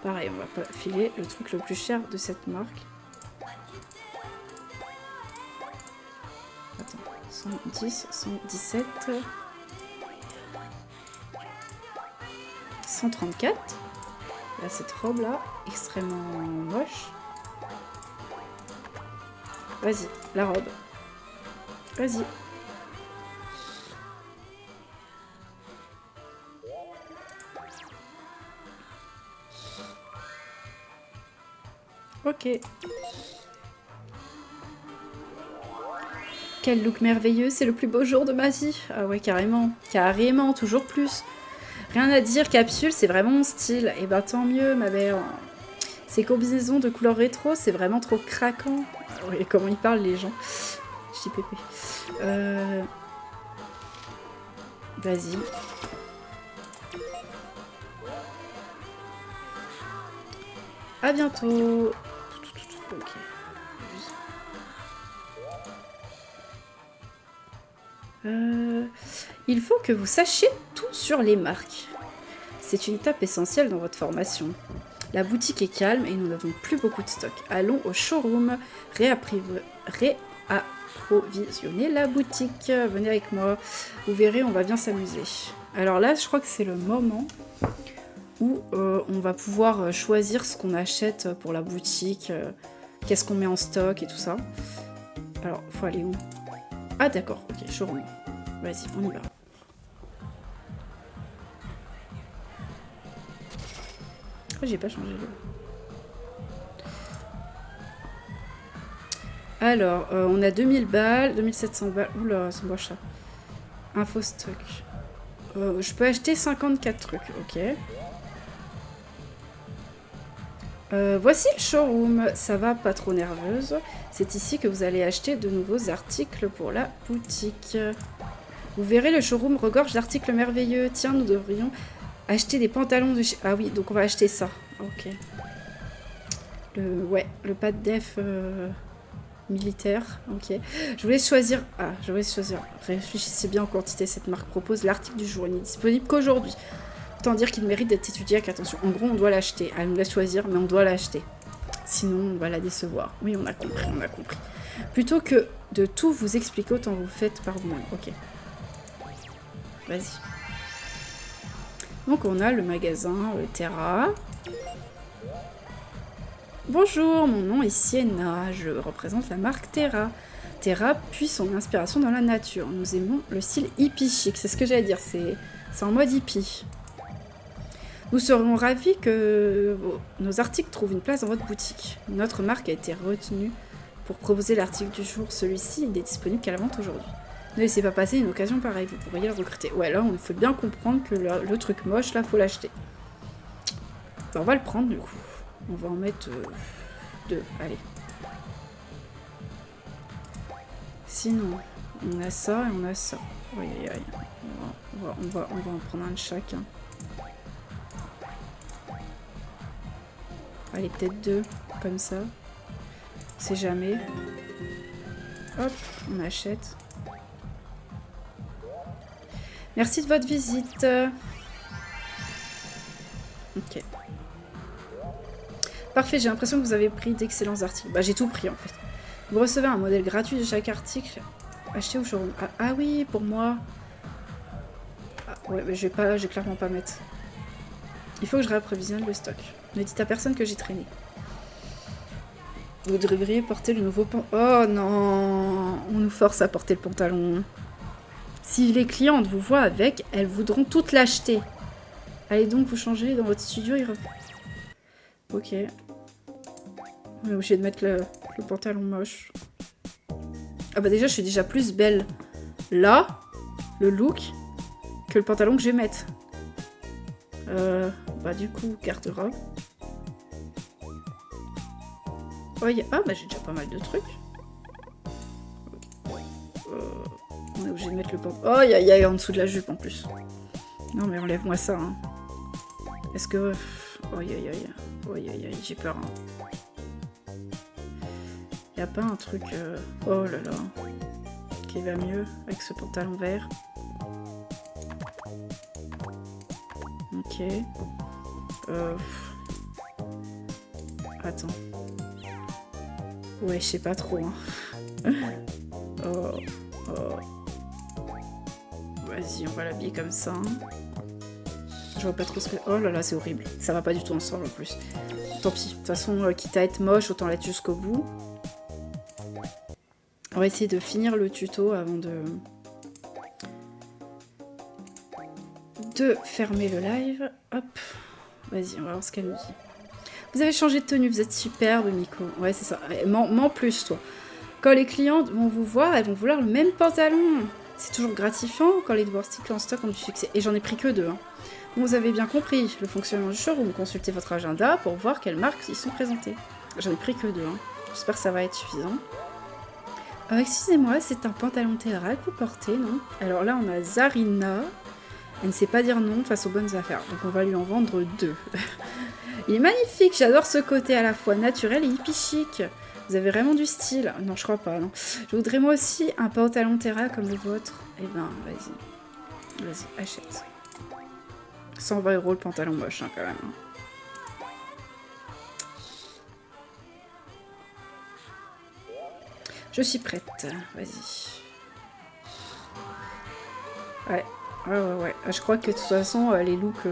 Pareil, on va pas filer le truc le plus cher de cette marque. Attends, 110, 117... 134. Là, cette robe là, extrêmement moche. Vas-y, la robe. Vas-y. Ok. Quel look merveilleux, c'est le plus beau jour de ma vie. Ah ouais, carrément. Carrément, toujours plus. Rien à dire, Capsule, c'est vraiment mon style. Et bah tant mieux, ma belle. Ces combinaisons de couleurs rétro, c'est vraiment trop craquant. Et comment ils parlent, les gens. Je dis pépé. Vas-y. À bientôt. Ok. Il faut que vous sachiez tout sur les marques. C'est une étape essentielle dans votre formation. La boutique est calme et nous n'avons plus beaucoup de stock. Allons au showroom réapprovisionner la boutique. Venez avec moi. Vous verrez, on va bien s'amuser. Alors là, je crois que c'est le moment où on va pouvoir choisir ce qu'on achète pour la boutique, qu'est-ce qu'on met en stock et tout ça. Alors, faut aller où? Ah d'accord, ok, showroom. Vas-y, on y va. Oh, j'ai pas changé le... Alors, on a 2000 balles, 2700 balles. Oula, c'est moche ça. Info stock. Je peux acheter 54 trucs, ok. Voici le showroom, ça va pas trop nerveuse. C'est ici que vous allez acheter de nouveaux articles pour la boutique. Vous verrez, le showroom regorge d'articles merveilleux. Tiens, nous devrions acheter des pantalons de chez... Ah oui, donc on va acheter ça. Ok. Le pas de def militaire. Ok. Je voulais choisir... Ah, je voulais choisir... Réfléchissez bien en quantité, cette marque propose l'article du jour. Il n'est disponible qu'aujourd'hui. Autant dire qu'il mérite d'être étudié avec attention. En gros, on doit l'acheter. Elle nous laisse choisir, mais on doit l'acheter. Sinon, on va la décevoir. Oui, on a compris, on a compris. Plutôt que de tout vous expliquer, autant vous faites par vous-même. Ok. Vas-y. Donc, on a le magasin Terra. Bonjour, mon nom est Sienna. Je représente la marque Terra. Terra puise son inspiration dans la nature. Nous aimons le style hippie chic. C'est ce que j'allais dire. C'est en mode hippie. Nous serons ravis que nos articles trouvent une place dans votre boutique. Notre marque a été retenue pour proposer l'article du jour. Celui-ci n'est disponible qu'à la vente aujourd'hui. Ne laissez pas passer une occasion pareille, vous pourriez le recruter. Ouais, là, il faut bien comprendre que le truc moche, là, faut l'acheter. On va le prendre, du coup. On va en mettre 2. Allez. Sinon, on a ça et on a ça. Aïe, aïe, aïe. On va en prendre un de chacun. Allez, peut-être 2, comme ça. On sait jamais. Hop, on achète. Merci de votre visite. Ok. Parfait, j'ai l'impression que vous avez pris d'excellents articles. Bah, j'ai tout pris, en fait. Vous recevez un modèle gratuit de chaque article acheté au showroom. Ah oui, pour moi. Ah, ouais, mais je vais clairement pas mettre. Il faut que je réapprovisionne le stock. Ne dites à personne que j'ai traîné. Vous devriez porter le nouveau pantalon. Oh non, on nous force à porter le pantalon. Si les clientes vous voient avec, elles voudront toutes l'acheter. Allez donc vous changer dans votre studio. Ok. On est obligé de mettre le pantalon moche. Ah bah déjà, je suis déjà plus belle là, le look, que le pantalon que je vais mettre. Bah du coup, garde-robe. Oh, ah bah j'ai déjà pas mal de trucs. On est obligé de mettre le pantalon. Oh, il y a en dessous de la jupe en plus. Non mais enlève-moi ça. Hein. Est-ce que... Oh, aïe, j'ai peur. Hein. Y a pas un truc... Oh là là. Qui va mieux avec ce pantalon vert. Ok. Attends. Ouais, je sais pas trop. Hein. Vas-y, on va l'habiller comme ça. Je vois pas trop ce que... Oh là là, c'est horrible. Ça va pas du tout ensemble en plus. Tant pis. De toute façon, quitte à être moche, autant l'être jusqu'au bout. On va essayer de finir le tuto avant de fermer le live. Hop. Vas-y, on va voir ce qu'elle nous dit. Vous avez changé de tenue, vous êtes superbe, Miko. Ouais, c'est ça. M'en plus, toi. Quand les clientes vont vous voir, elles vont vouloir le même pantalon. C'est toujours gratifiant quand les articles en stock ont du succès. Et j'en ai pris que 2. Hein. Bon, vous avez bien compris le fonctionnement du showroom. Consultez votre agenda pour voir quelles marques y sont présentées. J'en ai pris que 2. Hein. J'espère que ça va être suffisant. Excusez-moi, c'est un pantalon Terra que vous portez, non? Alors là, on a Zarina. Elle ne sait pas dire non face aux bonnes affaires. Donc on va lui en vendre 2. Il est magnifique, j'adore ce côté à la fois naturel et hippie chic. Vous avez vraiment du style. Non, je crois pas, non. Je voudrais moi aussi un pantalon Terra comme le vôtre. Eh ben, vas-y. Vas-y, achète. 120 € le pantalon moche, hein, quand même. Je suis prête. Vas-y. Ouais. Je crois que de toute façon, les looks...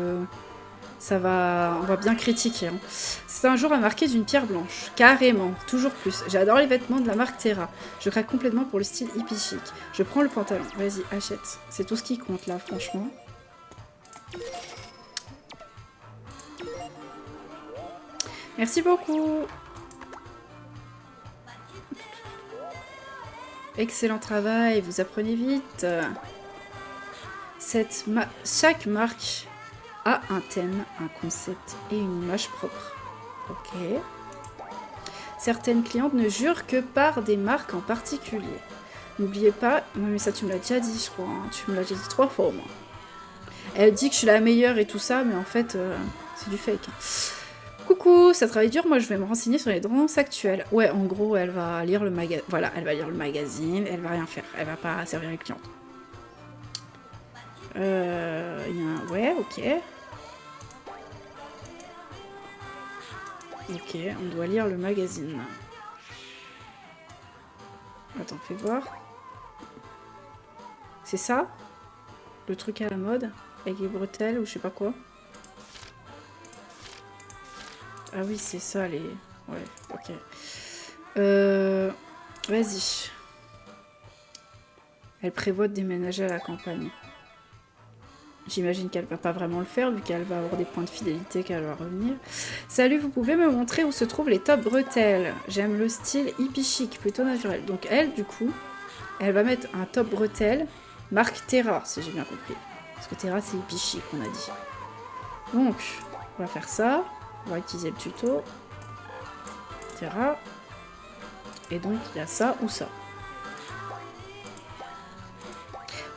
ça va, on va bien critiquer. Hein. C'est un jour à marquer d'une pierre blanche. Carrément, toujours plus. J'adore les vêtements de la marque Terra. Je craque complètement pour le style hippie chic. Je prends le pantalon. Vas-y, achète. C'est tout ce qui compte là, franchement. Merci beaucoup. Excellent travail, vous apprenez vite. Chaque marque a un thème, un concept et une image propre. Ok. Certaines clientes ne jurent que par des marques en particulier. N'oubliez pas... Oui, mais ça, tu me l'as déjà dit, je crois. Hein. Tu me l'as déjà dit 3 fois au moins. Elle dit que je suis la meilleure et tout ça, mais en fait, c'est du fake. Coucou, ça travaille dur, moi je vais me renseigner sur les tendances actuelles. Ouais, en gros, elle va lire le magazine. Voilà, elle va lire le magazine, elle va rien faire. Elle va pas servir les clientes. Y a un... Ouais, ok. Ok, on doit lire le magazine. Attends, fais voir. C'est ça? Le truc à la mode? Avec les bretelles ou je sais pas quoi? Ah oui, c'est ça, les... Ouais, ok. Vas-y. Elle prévoit de déménager à la campagne. J'imagine qu'elle va pas vraiment le faire, vu qu'elle va avoir des points de fidélité qu'elle va revenir. Salut, vous pouvez me montrer où se trouvent les top bretelles? J'aime le style hippie chic, plutôt naturel. Donc elle, du coup, elle va mettre un top bretelle marque Terra, si j'ai bien compris. Parce que Terra, c'est hippie chic, on a dit. Donc, on va faire ça. On va utiliser le tuto. Terra. Et donc, il y a ça ou ça.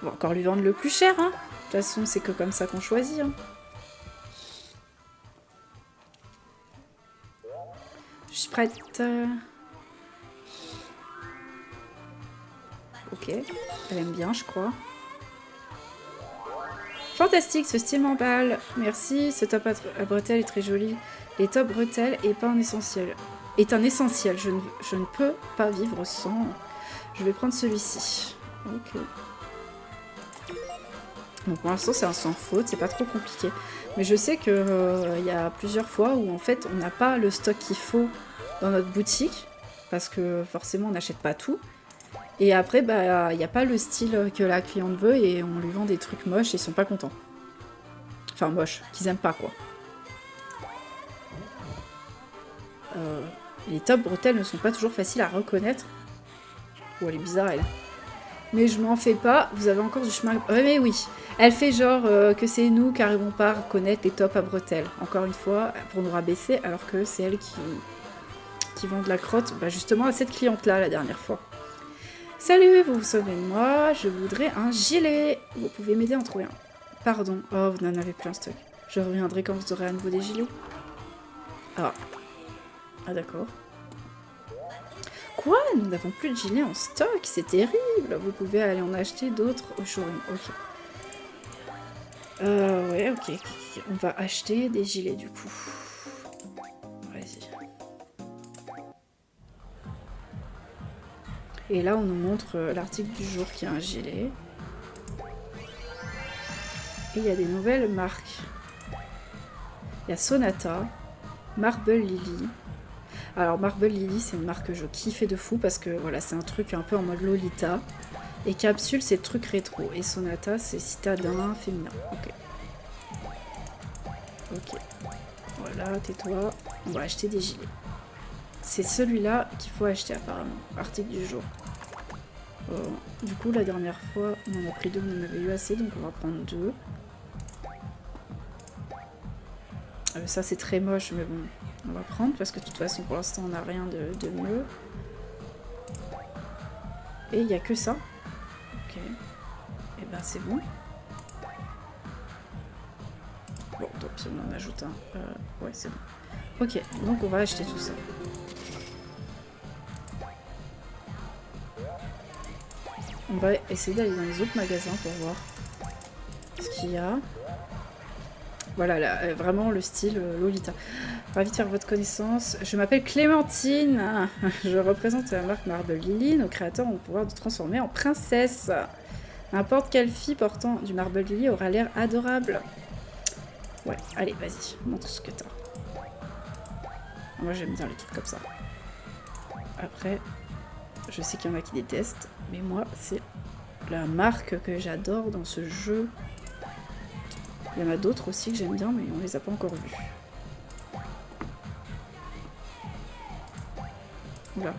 On va encore lui vendre le plus cher, hein. De toute façon, c'est que comme ça qu'on choisit. Hein. Je suis prête. Ok. Elle aime bien, je crois. Fantastique, ce style m'emballe. Merci, ce top à bretelles est très joli. Les top bretelles est pas un essentiel. Est un essentiel. Je ne peux pas vivre sans. Je vais prendre celui-ci. Ok. Donc pour l'instant c'est un sans faute, c'est pas trop compliqué. Mais je sais que y a plusieurs fois où en fait on n'a pas le stock qu'il faut dans notre boutique. Parce que forcément on n'achète pas tout. Et après bah il n'y a pas le style que la cliente veut et on lui vend des trucs moches et ils sont pas contents. Enfin moches, qu'ils aiment pas quoi. Les top bretelles ne sont pas toujours faciles à reconnaître. Oh elle est bizarre elle. Mais je m'en fais pas, vous avez encore du chemin... Ouais mais oui, elle fait genre que c'est nous qui n'arrivons pas à reconnaître les tops à bretelles. Encore une fois, pour nous rabaisser, alors que c'est elle qui vend de la crotte, bah justement à cette cliente-là la dernière fois. Salut, vous vous souvenez de moi, je voudrais un gilet. Vous pouvez m'aider à en trouver un. Pardon, oh vous n'en avez plus en stock. Je reviendrai quand vous aurez à nouveau des gilets. Ah, ah d'accord. Quoi? Nous n'avons plus de gilets en stock, c'est terrible. Vous pouvez aller en acheter d'autres au showroom. Ok. Ouais, ok. On va acheter des gilets du coup. Vas-y. Et là, on nous montre l'article du jour qui a un gilet. Et il y a des nouvelles marques. Il y a Sonata, Marble Lily. Alors Marble Lily, c'est une marque que je kiffais de fou parce que voilà, c'est un truc un peu en mode Lolita. Et Capsule, c'est le truc rétro. Et Sonata, c'est citadin féminin. Ok. Ok. Voilà, tais-toi. On va acheter des gilets. C'est celui-là qu'il faut acheter apparemment. Article du jour. Du coup, la dernière fois, on en a pris 2, on en avait eu assez, donc on va prendre 2. Ça, c'est très moche, mais bon, on va prendre parce que de toute façon, pour l'instant, on n'a rien de mieux. Et il n'y a que ça. Ok. Et ben, c'est bon. Bon, donc on en ajoute un. Ouais, c'est bon. Ok, donc on va acheter tout ça. On va essayer d'aller dans les autres magasins pour voir ce qu'il y a. Voilà, là, vraiment le style Lolita. Ravi de faire votre connaissance. Je m'appelle Clémentine. Je représente la marque Marble Lily. Nos créateurs ont le pouvoir de transformer en princesse. N'importe quelle fille portant du Marble Lily aura l'air adorable. Ouais, allez, vas-y, montre ce que t'as. Moi, j'aime bien les trucs comme ça. Après, je sais qu'il y en a qui détestent, mais moi, c'est la marque que j'adore dans ce jeu. Il y en a d'autres aussi que j'aime bien, mais on les a pas encore vus. Oula.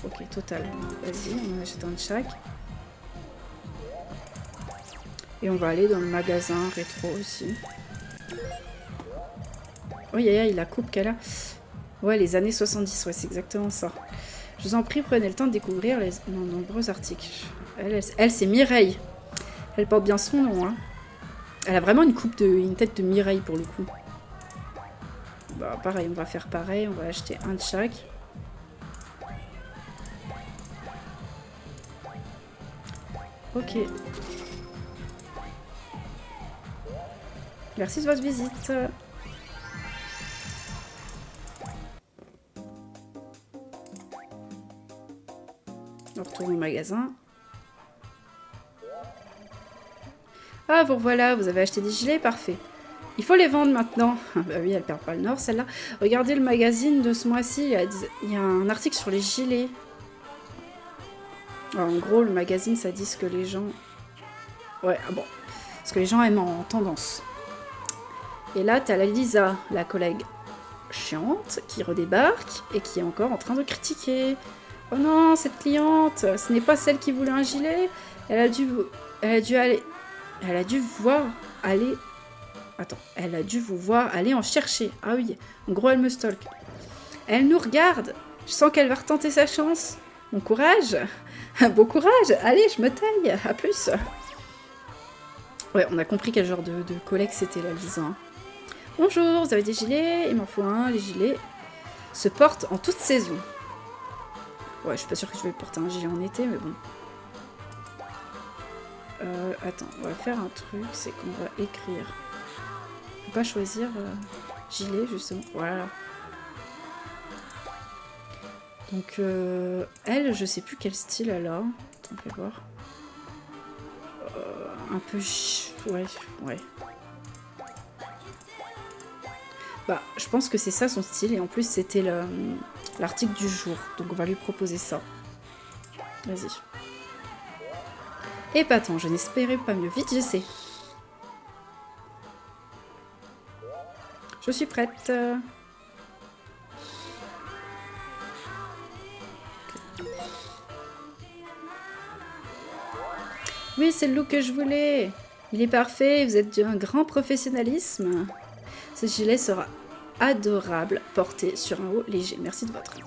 ok, total. Vas-y, on en achète un de chaque. Et on va aller dans le magasin rétro aussi. Oh, la coupe qu'elle a. Ouais, les années 70, ouais, c'est exactement ça. Je vous en prie, prenez le temps de découvrir les nombreux articles. Elle c'est Mireille. Elle porte bien son nom, hein. Elle a vraiment une tête de Mireille pour le coup. Bah, pareil, on va faire pareil. On va acheter un de chaque. Ok. Merci de votre visite. On retourne au magasin. Ah, vous voilà, vous avez acheté des gilets, parfait. Il faut les vendre maintenant. Ah bah oui, elle perd pas le nord, celle-là. Regardez le magazine de ce mois-ci, il y a un article sur les gilets. Alors, en gros, le magazine, ça dit ce que les gens... Ouais, ah bon. Ce que les gens aiment en tendance. Et là, t'as la Lisa, la collègue chiante, qui redébarque et qui est encore en train de critiquer. Oh non, cette cliente, ce n'est pas celle qui voulait un gilet. Elle a dû vous voir aller en chercher. Ah oui, en gros, elle me stalk. Elle nous regarde. Je sens qu'elle va retenter sa chance. Bon courage. Bon courage. Allez, je me taille. À plus. Ouais, on a compris quel genre de collègue c'était, la Lisa. Bonjour, vous avez des gilets? Il m'en faut un. Les gilets se portent en toute saison. Ouais, je suis pas sûre que je vais porter un gilet en été, mais bon. Attends, on va faire un truc, c'est qu'on va écrire. On peut pas choisir gilet, justement. Voilà. Donc, elle, je sais plus quel style elle a. Attends, on va voir. Un peu... Ouais. Bah, je pense que c'est ça son style. Et en plus, c'était l'article du jour. Donc, on va lui proposer ça. Vas-y. Épatant, je n'espérais pas mieux. Vite, j'essaie. Je suis prête. Oui, c'est le look que je voulais. Il est parfait, vous êtes d'un grand professionnalisme. Ce gilet sera adorable, porté sur un haut léger. Merci de votre aide.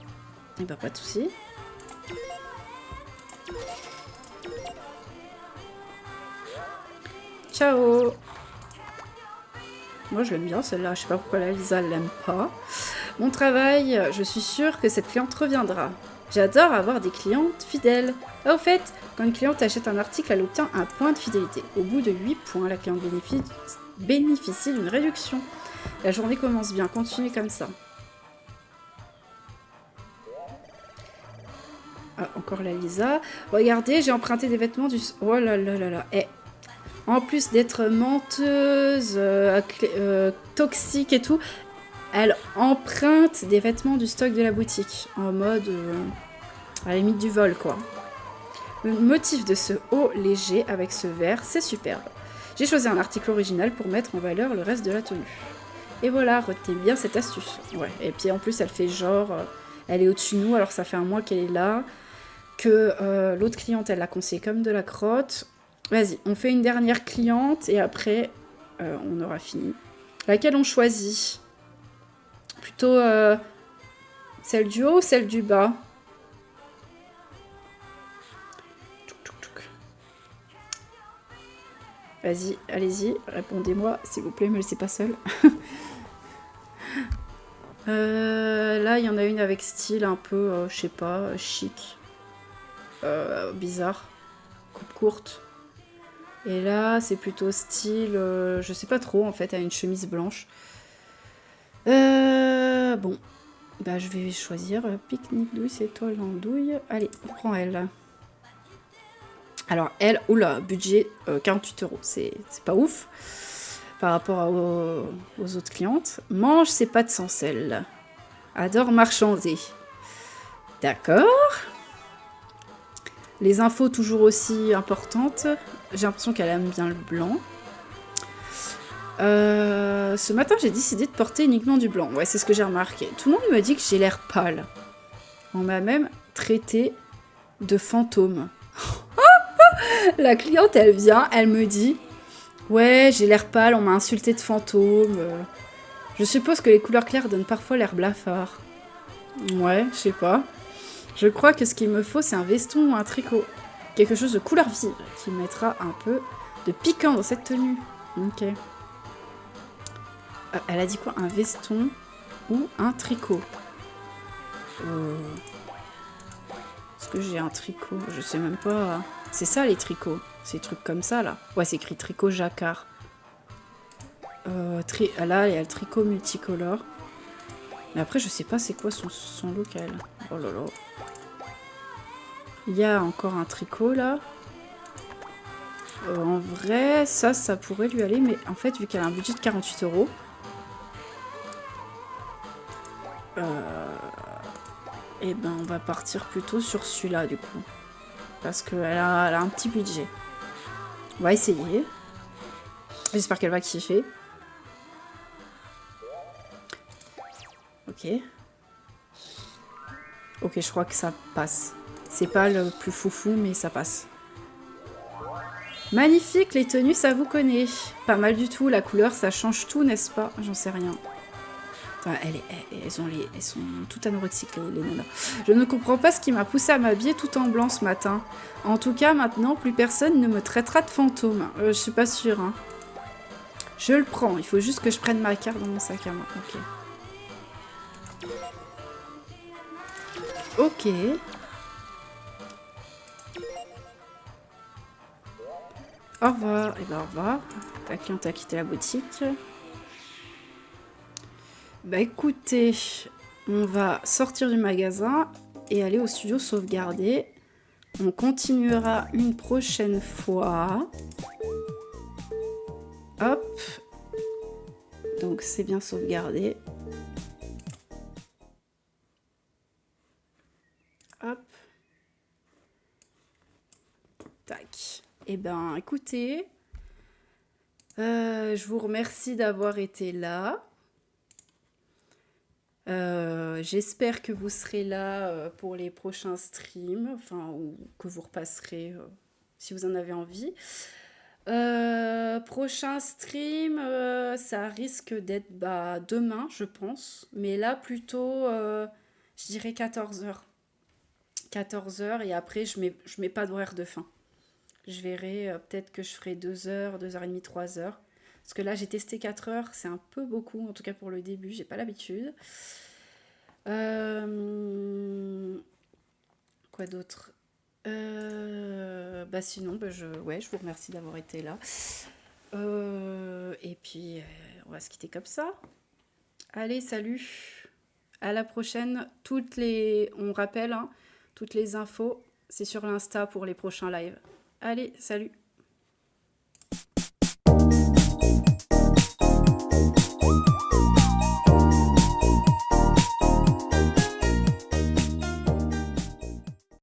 Et bah, pas de soucis. Ciao. Moi, je l'aime bien, celle-là. Je sais pas pourquoi la Lisa l'aime pas. Mon travail, je suis sûre que cette cliente reviendra. J'adore avoir des clientes fidèles. Ah, au fait, quand une cliente achète un article, elle obtient un point de fidélité. Au bout de 8 points, la cliente bénéficie d'une réduction. La journée commence bien. Continuez comme ça. Ah, encore la Lisa. Regardez, j'ai emprunté des vêtements du... Oh là là là là. Eh. En plus d'être menteuse, toxique et tout, elle emprunte des vêtements du stock de la boutique. En mode... à la limite du vol, quoi. Le motif de ce haut léger avec ce vert, c'est superbe. J'ai choisi un article original pour mettre en valeur le reste de la tenue. Et voilà, retenez bien cette astuce. Ouais. Et puis en plus, elle fait genre... elle est au-dessus de nous, alors ça fait un mois qu'elle est là. Que l'autre cliente, elle l'a conseillé comme de la crotte. Vas-y, on fait une dernière cliente et après, on aura fini. Laquelle on choisit? Plutôt celle du haut ou celle du bas? Vas-y, allez-y, répondez-moi, s'il vous plaît, me laissez pas seule. Là, il y en a une avec style un peu, je sais pas, chic. Bizarre. Coupe courte. Et là, c'est plutôt style, je sais pas trop, en fait, elle a une chemise blanche. Bon. Bah, je vais choisir pique-nique douce, étoile d'andouille. Allez, on prend elle. Alors, elle, oula, budget 48 €. C'est pas ouf par rapport aux autres clientes. Mange ses pâtes sans sel. Adore marchander. D'accord. Les infos toujours aussi importantes. J'ai l'impression qu'elle aime bien le blanc. Ce matin, j'ai décidé de porter uniquement du blanc. Ouais, c'est ce que j'ai remarqué. Tout le monde me dit que j'ai l'air pâle. On m'a même traiter de fantôme. La cliente, elle vient, elle me dit « Ouais, j'ai l'air pâle, on m'a insulté de fantôme. Je suppose que les couleurs claires donnent parfois l'air blafard. » Ouais, je sais pas. Je crois que ce qu'il me faut, c'est un veston ou un tricot. Quelque chose de couleur vive qui mettra un peu de piquant dans cette tenue. Ok. Elle a dit quoi? Un veston ou un tricot? Est-ce que j'ai un tricot? Je sais même pas. C'est ça les tricots. Ces trucs comme ça là. Ouais, c'est écrit tricot jacquard. Là, il y a le tricot multicolore. Mais après, je sais pas c'est quoi son look à elle. Oh là là. Il y a encore un tricot là. En vrai, ça pourrait lui aller. Mais en fait, vu qu'elle a un budget de 48 €. Et ben, on va partir plutôt sur celui-là du coup. Parce qu'elle a un petit budget. On va essayer. J'espère qu'elle va kiffer. Ok. Ok, je crois que ça passe. C'est pas le plus foufou, mais ça passe. Magnifique, les tenues, ça vous connaît. Pas mal du tout, la couleur, ça change tout, n'est-ce pas? J'en sais rien. Enfin, elles sont toutes anorexiques, les nanas. Je ne comprends pas ce qui m'a poussé à m'habiller tout en blanc ce matin. En tout cas, maintenant, plus personne ne me traitera de fantôme. Je suis pas sûre, hein. Je le prends, il faut juste que je prenne ma carte dans mon sac à main. Ok. Ok. Au revoir. Et ben au revoir. La cliente a quitté la boutique. Bah écoutez, on va sortir du magasin et aller au studio sauvegarder. On continuera une prochaine fois. Hop. Donc c'est bien sauvegardé. Hop. Tac. Eh ben écoutez, je vous remercie d'avoir été là. J'espère que vous serez là pour les prochains streams, enfin, ou que vous repasserez si vous en avez envie. Prochain stream, ça risque d'être demain, je pense. Mais là, plutôt, je dirais 14h. 14h, et après, je mets pas d'horaire de fin. Je verrai, peut-être que je ferai 2h, 2h30, 3h. Parce que là, j'ai testé 4h, c'est un peu beaucoup, en tout cas pour le début, j'ai pas l'habitude. Quoi d'autre? Sinon, je vous remercie d'avoir été là. Et puis, on va se quitter comme ça. Allez, salut! À la prochaine. On rappelle, hein, toutes les infos, c'est sur l'Insta pour les prochains lives. Allez, salut!